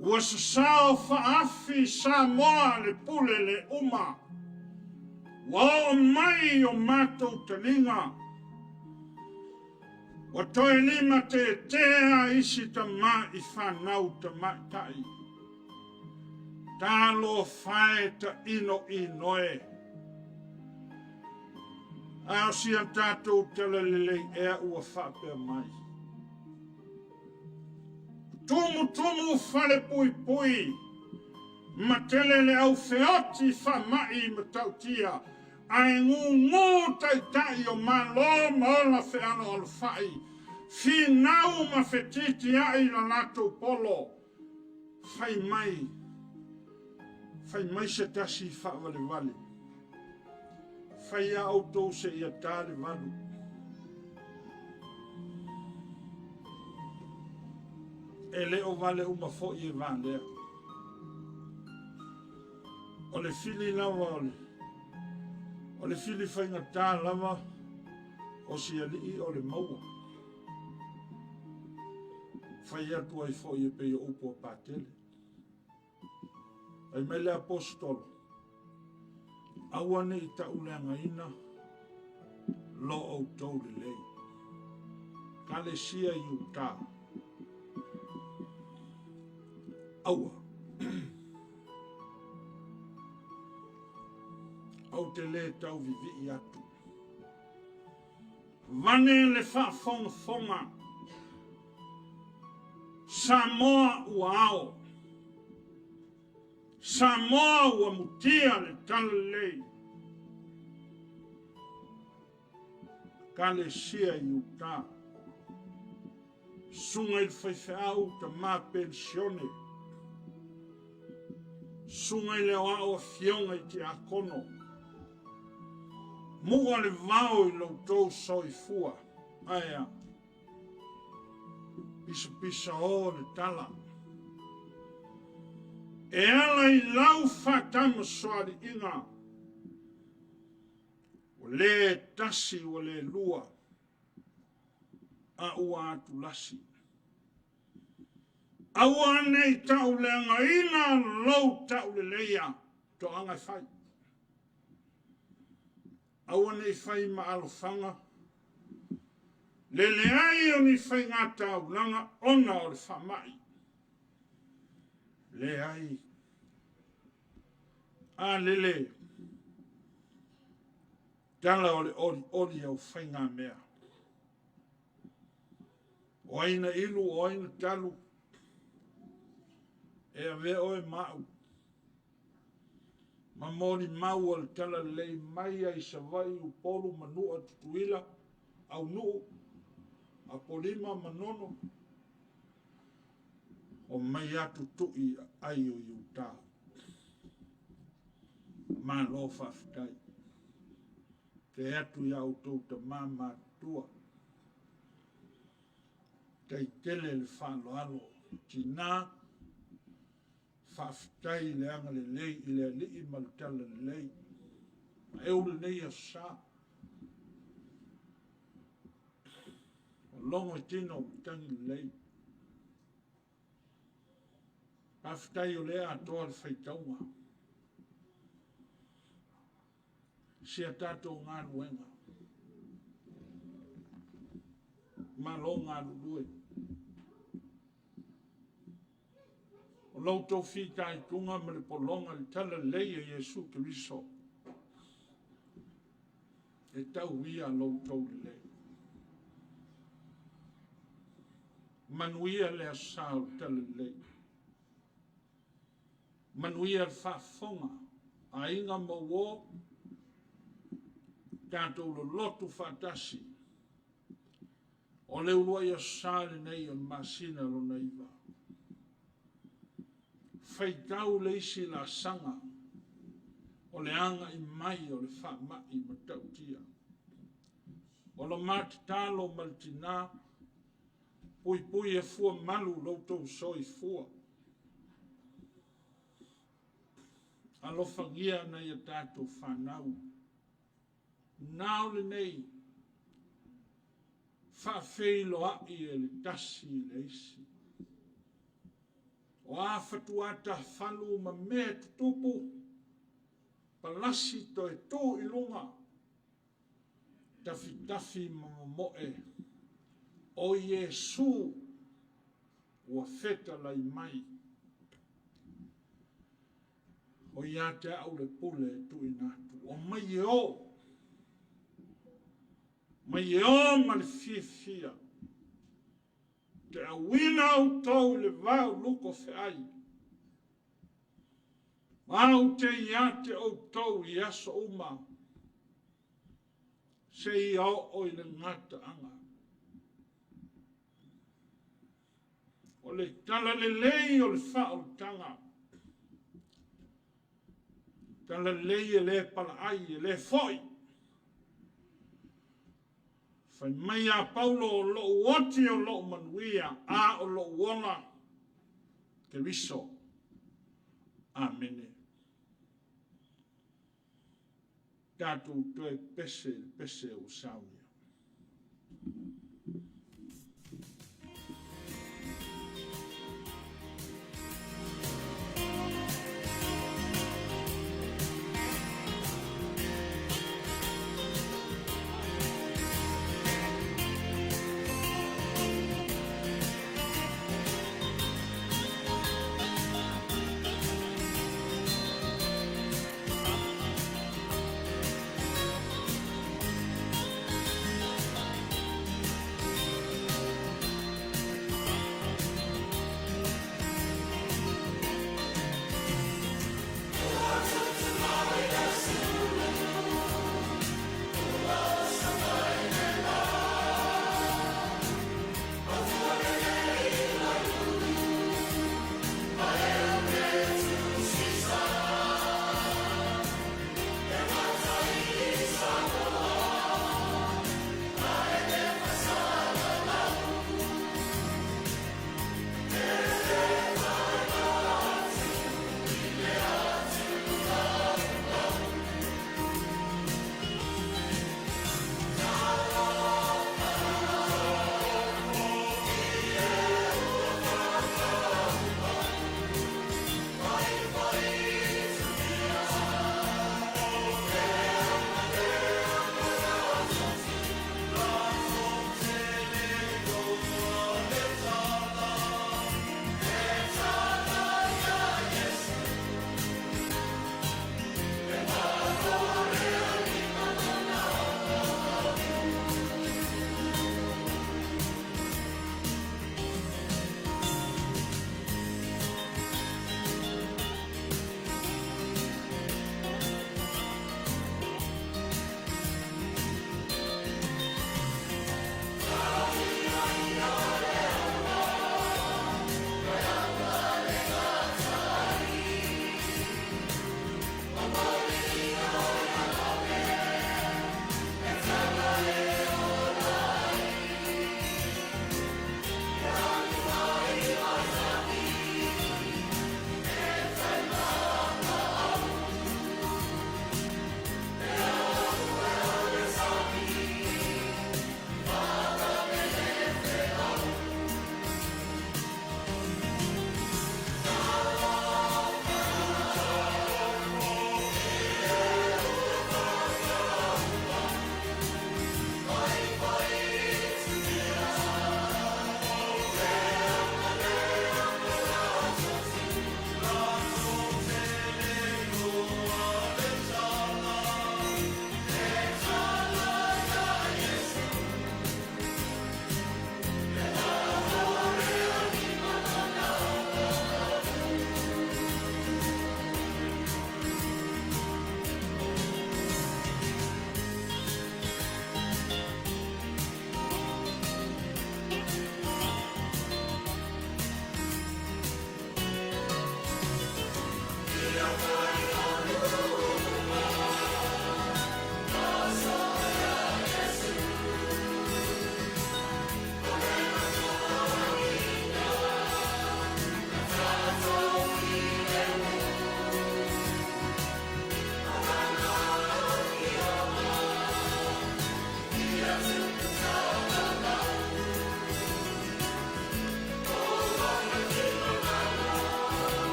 Ua sasao faafi sa moa le pule le uma. Wa o mai o mātou talinga. Wa toe lima te tea isi ta ma i whanau ta matai. Talo whae ta ino i noe. Ao sia tātou tala lelei ea ua whapea mai. Tumu whale pui. Ma tele le au feoti whamai ma tautia. Ai ngu tai o malo maola feano al fai. Fi nau ma fetiti ai la nato polo. Fai mai se tasi whawale. Fai auto se ia tale valu. E leo vale uma fo i vandea. O le fili lava o le fili whainga tā lava o si alii o le maua. Whai atu ai fo i pei o upo pātele. Ai mai le apostolo. Awane i tauleanga ina lo au tau Lelei. Kalesia i utā. Aua. Au te le tau vivi i atu. Vane le whaafonga. Samoa ua ao. Samoa ua mutia le tala lei. Kalesia i utā. Sunga il whaiwhau ta mā pensione. Sunga i leo ao fionga i te akono. Mua le vau i Lotu soifua. Aia. Pisa o le tala. E ala i lau whatama soari inga. O le tasi o le lua. A ua atu lasi. Aua nei tau le anga ina lau tau le leia. To anga fai. Aua nei whai ma alofanga. Lelei o ni whai ngā tau langa ona o le whamai. Lelei. Lelei. Tala o le ori au whai ngā mea. O aina ilu, o aina talu. e ave oe mau. Ma mori mau al tala lei mai ai savai u polu manua tutuila au nuu a polima manono o mai atu tui ai o iuta. Ma lo faftai. Te atu ia autou ta mama tua. Tei tele le whalo alo. Tina faftai le anga le lei i le alii maltala le lei. Ma eu le nei a sa. O longo e tino tangi le lei. Faftai o lea atoa le whaitaunga. Sia tātou ngā ruenga. Ma lo ngā rurue. O Lotu whita i tunga me le polonga le tala lei e Jesu Kiriso. E tau ia Lotu le lei. Manuia le asao tala lei. Manuia le whafonga. A inga mawo. Tātou lo lotu whatasi. O le ulua ia sāle nei o masina lo neiva. Whaitau le isi la sanga. O le anga i mai o le whamai ma tautia. O lo mati talo maltina. Pui pui e fua malu loutou soi fua. Alo whangia na ia tātou whanau. Nau le nei. Whawhelo ai e le tasi le isi. O a whatuata whalu ma mea tutupu. Palasi to e tō i lunga. Tafi tafi ma moe. O Jesu. Ua feta lai mai. O ia te au le pule tu inatu. O mai e o. Ma i o ma le fia. Te awina au tau le vau luko feai. Ma au te iate au tau i aso uma. Se i au o i le ngata anga. O le tala le lei o le whao tanga. Tala lei e le pala ai e le foi. Fai mai a Paulo o lo wati o lo manuia a o lo wona ke riso. Amene. Tātou toe pese o Sauniga.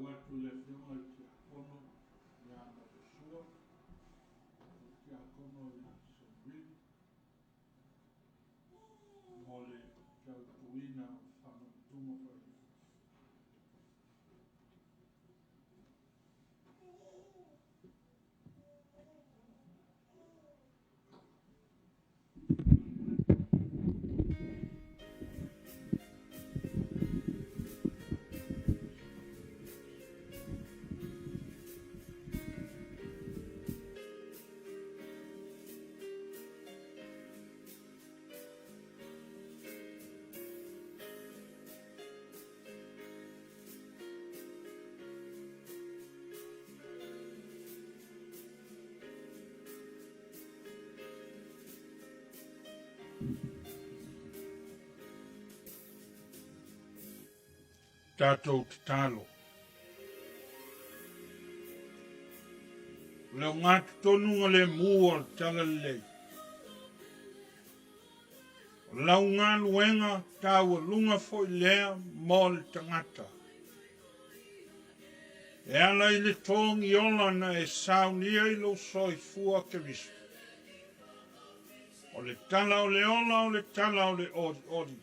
watu le whiunga i te akono ia Matusua, i te akono i Sauniga, mo le tautuina o Faamanatuga whai. Tātou te talo. Leo ngātu tonu le mua le tala Lelei. Lau ngā luenga tāua lunga foi lea mō le tangata. E ala I le tongi ola na e Sauniga I lo soi fua ke visu. O le tala o le ola o le tala o le ori ori.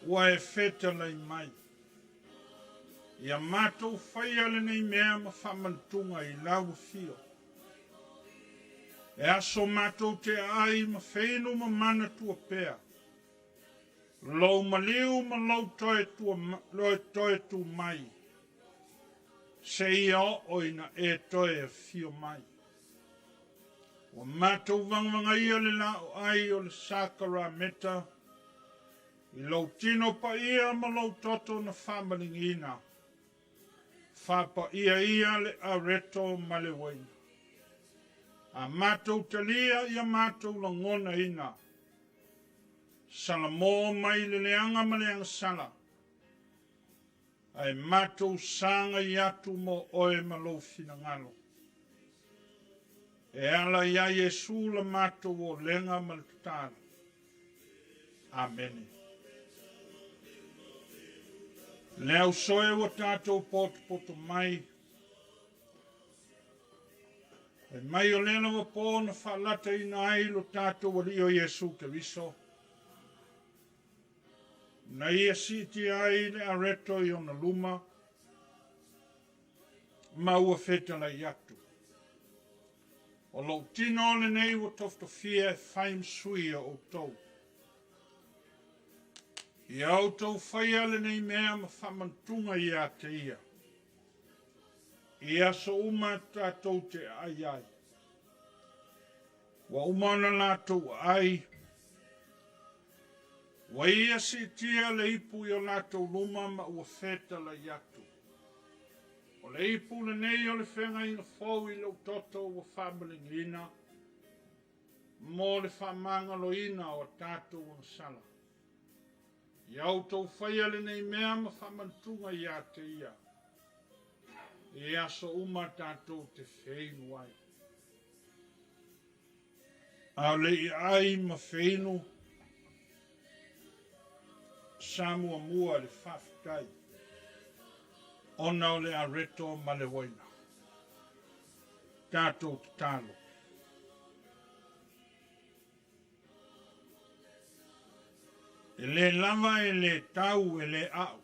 Ua e feta lai mai. Ia mātou whaia le nei mea ma Faamanatuga I lau fio. E aso mātou te ai ma whenu ma mana tua pea. Lou ma liu ma lou toe tu mai. Se ia o ina e toe e fio mai. Ua mātou wangwanga ia le lao ai o le sakara meta. I lau tino pa ia ma lau toto na whamalingina. Whapa ia le areto ma le waina. A mātou talia ia mātou la ngona ina. Sala mō mai le leanga ma leanga sala. Ai mātou sanga I atu mo oe ma lau fina ngalo. E ala ia Yesu la mātou o lenga ma le tatara. Amen. Leo soe wa tātou poto mai. E mai o lena wa pōna whalata ina ai lo tātou wa rio Yesu ke viso. Na ia siti ai le areto I ona luma. Ma ua feta la iatu. O lo tino le nei wa toftofia e whaim suia o tau. I autou whaia le nei mea ma Faamanatuga ia te ia. I aso uma tātou te ai ai. Wa umana lātou ai. Wa ia si tia le ipu I o lātou luma ma ua feta la iatu. O le ipu le nei o le whenga ina fau I lau toto wa whamalingina. Mo le whamangalo ina o tātou o sala. I autou whaia le nei mea ma Faamanatuga ia te ia. E aso uma tātou te wheinu ai. A le I ai ma wheinu. Samua mua le whawhitai. Ona o le areto ma le waina. Tātou te talo. E le lava e le tau e le au.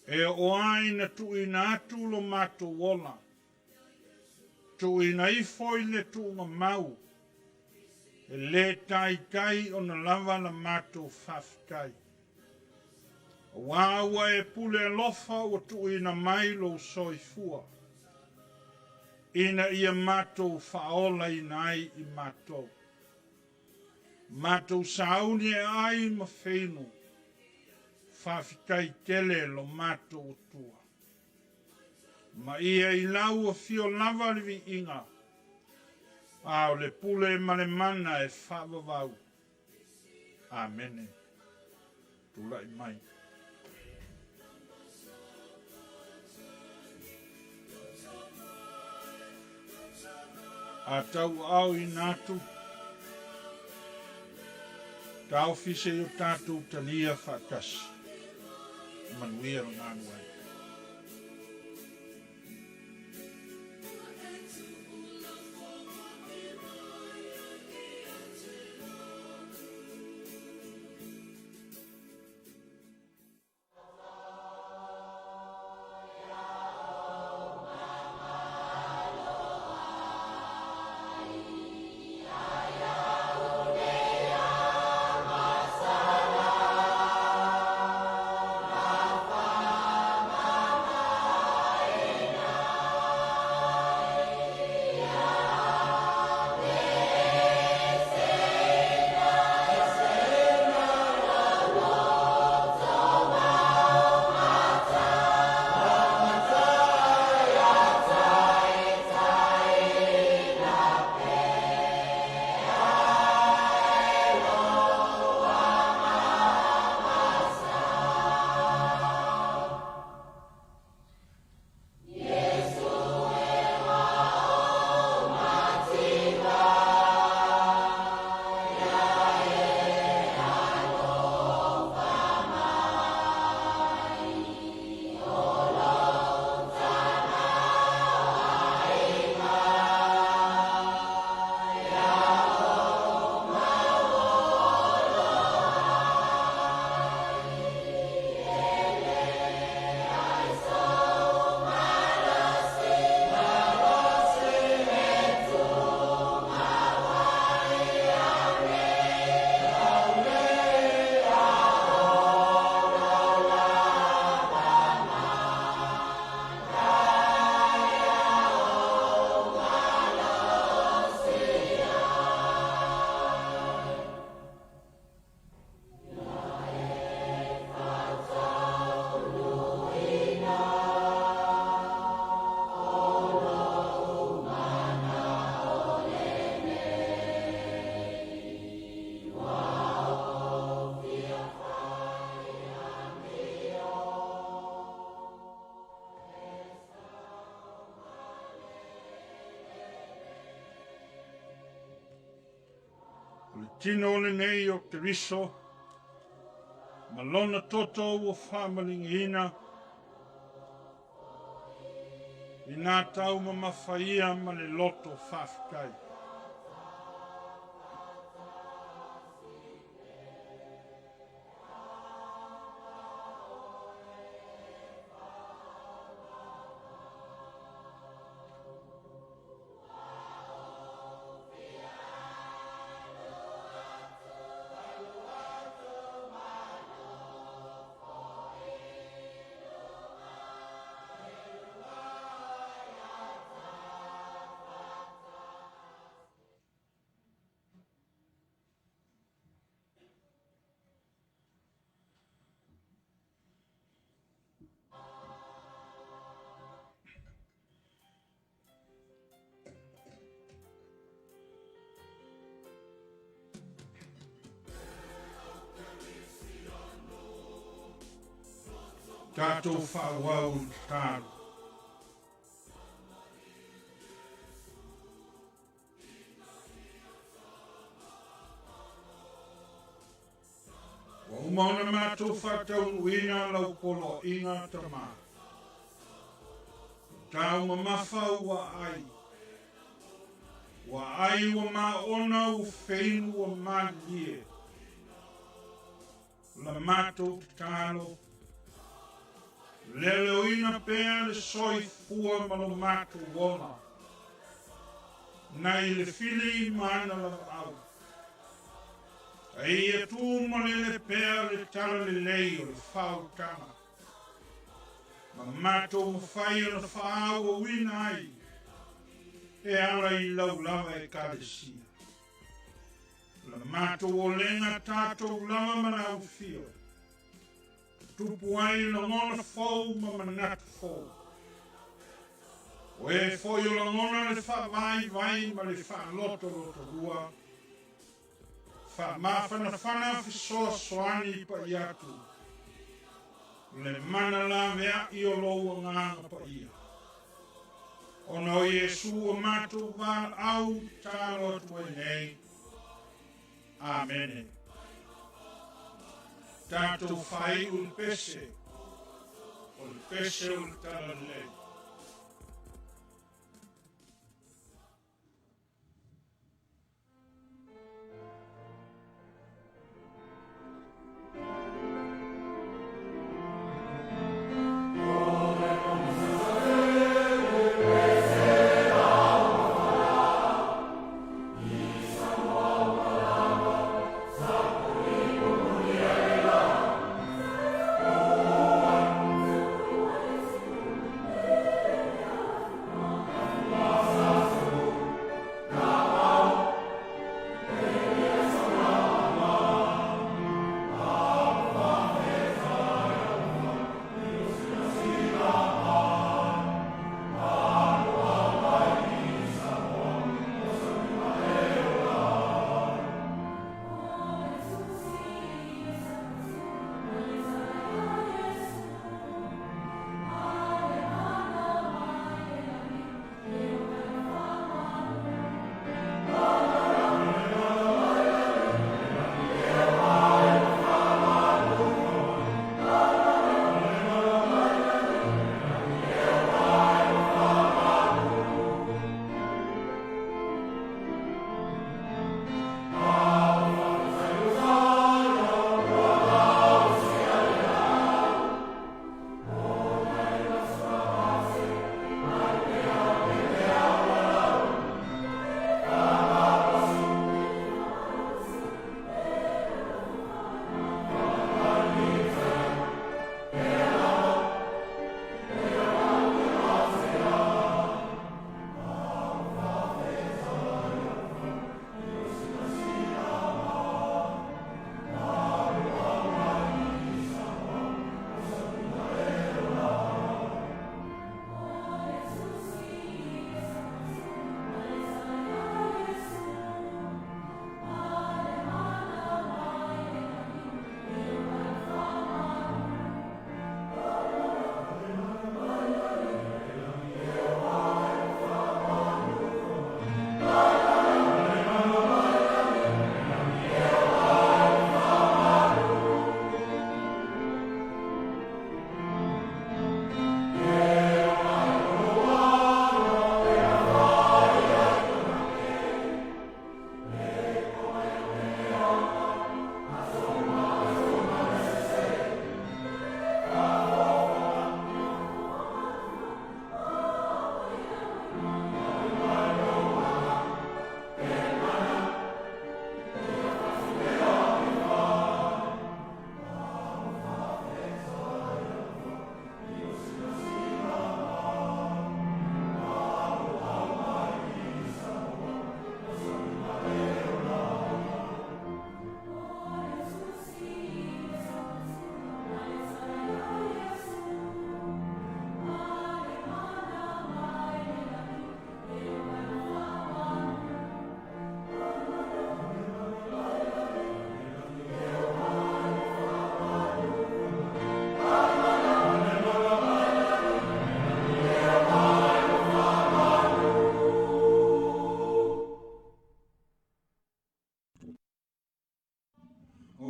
E o aina tu ina atu lo mato wola. Tu ina ifo I le tu nga mau. E le tai o na lava la mato whawhitai. Wawa e pule lofa o tu ina mai lo soifua. Ina ia mato whaola ina ai I mato. Matou sauni e ai ma whenu. Whawhitai tele lo matou tua. Ma ia I lau a fio lava le vi inga. A o le pule ma le mana e whawawau. Amene. Tula I mai. A tau au I natu. Tau fise o tātou talia whakasi. manuia ngānu ai. Tino le nei o Keriso, malona toto o whamalingina, i nā tau ma mawhaia ma le loto whawhikai. Tātou whawau tāru. Wa umauna mātou whātau uina lau polo inga tamā. Tāu mamawhau wa ai. Wa ai wa maona u whainu wa mālie. La mātou tālo. Lelei ina pēr le soi fua malo mātu wona. Nai le fili mana la au. Ai e tū male le pēr le tala lelei o le whau tama. Ma mātu mo whai o le whau o wina ai. E ara I lau lava e kāresia. La mātu o lenga tātou lava mana au fio. Tupu ai la ngona fau ma manatu fau. O e foi o la ngona le wha vai ma le wha loto rua. Wha mawhana whana fisoa soani pa iatu. Le mana la vea I o loa nganga pa ia. Ona o Yesu o mātou wāl au tālo atu e nei. Amen. Tātou whai un pese, o le pese o le tala lelei.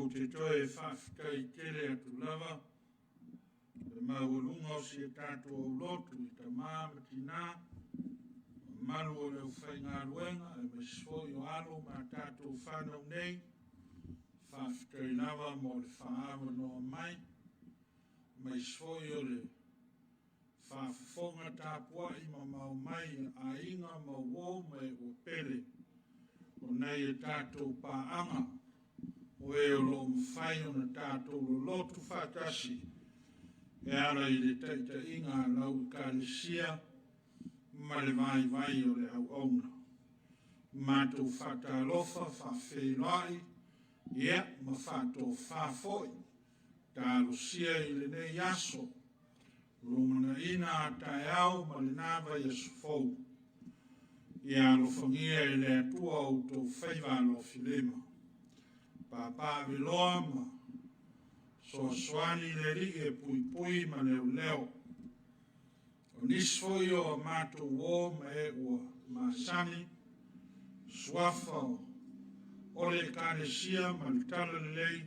o te toe whawhikai kere atu lava, e maurunga o si e tātou au lotu i ta māmati nā, malu o leo whai ngā ruenga, e me svoi o alo ma tātou whanau nei, whawhikai lava mo le whaama noa mai, mai svoi o le whawhifonga tāpua i ma mau mai a inga ma wō mai o pere, o nei e tātou pāanga, o e o lo mwhai o na tātou lo lotu whātasi, e ara i le taita inga lau i kālesia, ma le vai vai o le au auna. Mātou whātālofa whawhelai, ia ma whātou whāwhoi, tālo sia i le nei aso, rumana ina a tae au ma le nāwa i asufou, ia lo whangia i le atua o tau whaiva lo filema. Papa viloa ma so swani le ri e pui pui ma leo leo. O nisfoi o mato wo ma e ua masani, swafa o le kānesia ma le tala lelei,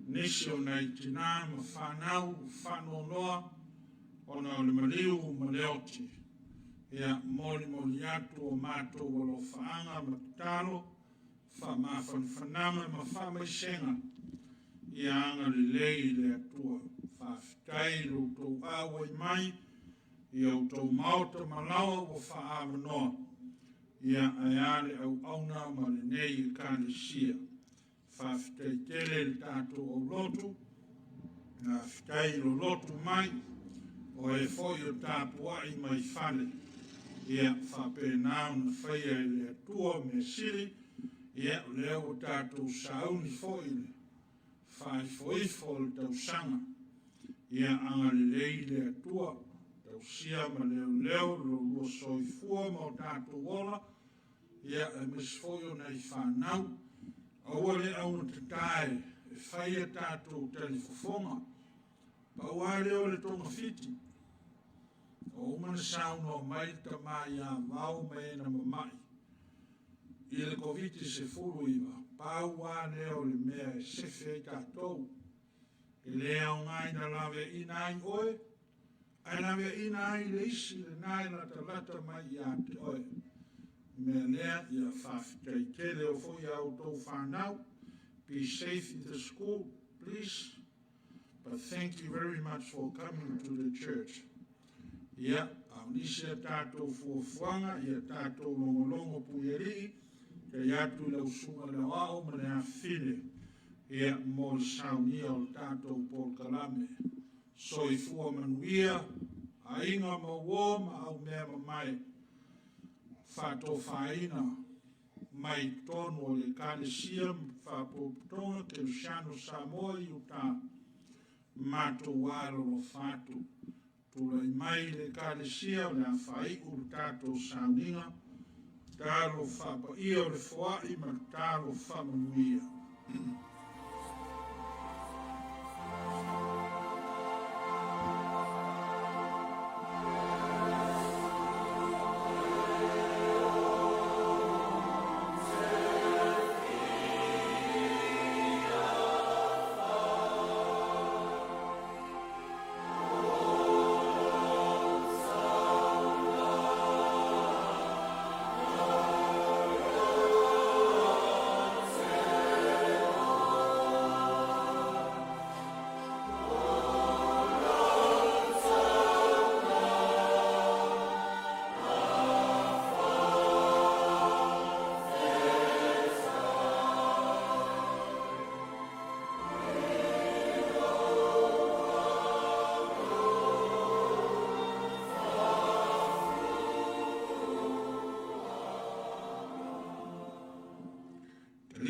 nisi o nei tina ma whanau, whanonoa, ona o le mariu ma leoti. Ia moli atu o mātou walo whaanga ma talo, whamawhanwhananga ma whamaisenga. Ia anga Lelei le atua, whawhitai lo tau awai mai, ia o tau maota malawa o Faamanatuga. Ia aiale au auna ma le nei e kālesia. Whawhitai tele le tātou au Lotu, na whitai lo Lotu mai, o e foi o tāpuai mai whale. Ia whapēnau na whaia e le atua me siri, ia o leo o tātou sauni foi le. Whai foifo le tau sanga. Ia anga Lelei le atua, tau sia ma leo lo lua soifua ma o tātou ola, ia e misfoio nei whanau, aua le au na tatae, e whaia tātou telefofonga, pauare o le tonga fiti. O umana sauna o mai ta mai a vau me na mamai. I le COVID se furu iwa, paua leo le mea e sefe tātou. I leo ngai na lawe inai oe, ai lawe inai le isi le nai la talata mai i ate oe. Mea lea ia whawhitai tele o fo ia o tau whanau. Be safe in the school, please. But thank you very much for coming to the church. Ia, au nisi a tātou fuafuanga, ia tātou longolongo puieri, te iatu lau sunga le wao ma le awhine. Ia mo le Sauniga o tātou polkalame. Soifua manuia, a inga ma uo ma au mea ma mai. Whato whaina, mai tonu o le kālesia, whapotonga ke Luciano Samoa i uta. Mato waro lo whatu. Tulai mai le kālesia o le awhai u tātou Sauniga. Tālo whapa ia o le whaai ma tālo whamanuia.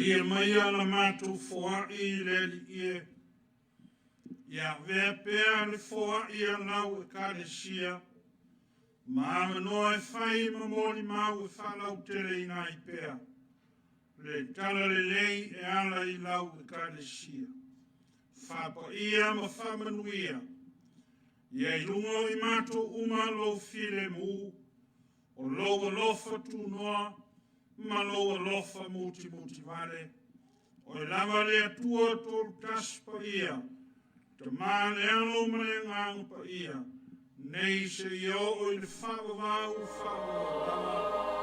Ia mai ala mātou whoai le li ie. Ia vea pēr le whoai alau e kālesia. Māmanoa e whai ma mōli mau e whalau tere ina i pēr. Le Tala Lelei e ala i lau e kālesia. Whapa ia ma whamanuia. Ia i lungo i mātou uma lo file mu. O loa lofa tu noa. Ma loa lofa muti vale. O e lava le atua tolu tas pa ia. Te maa le alo ma le ngang pa ia. Nei se io o i le whawawau whawawau.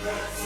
Let's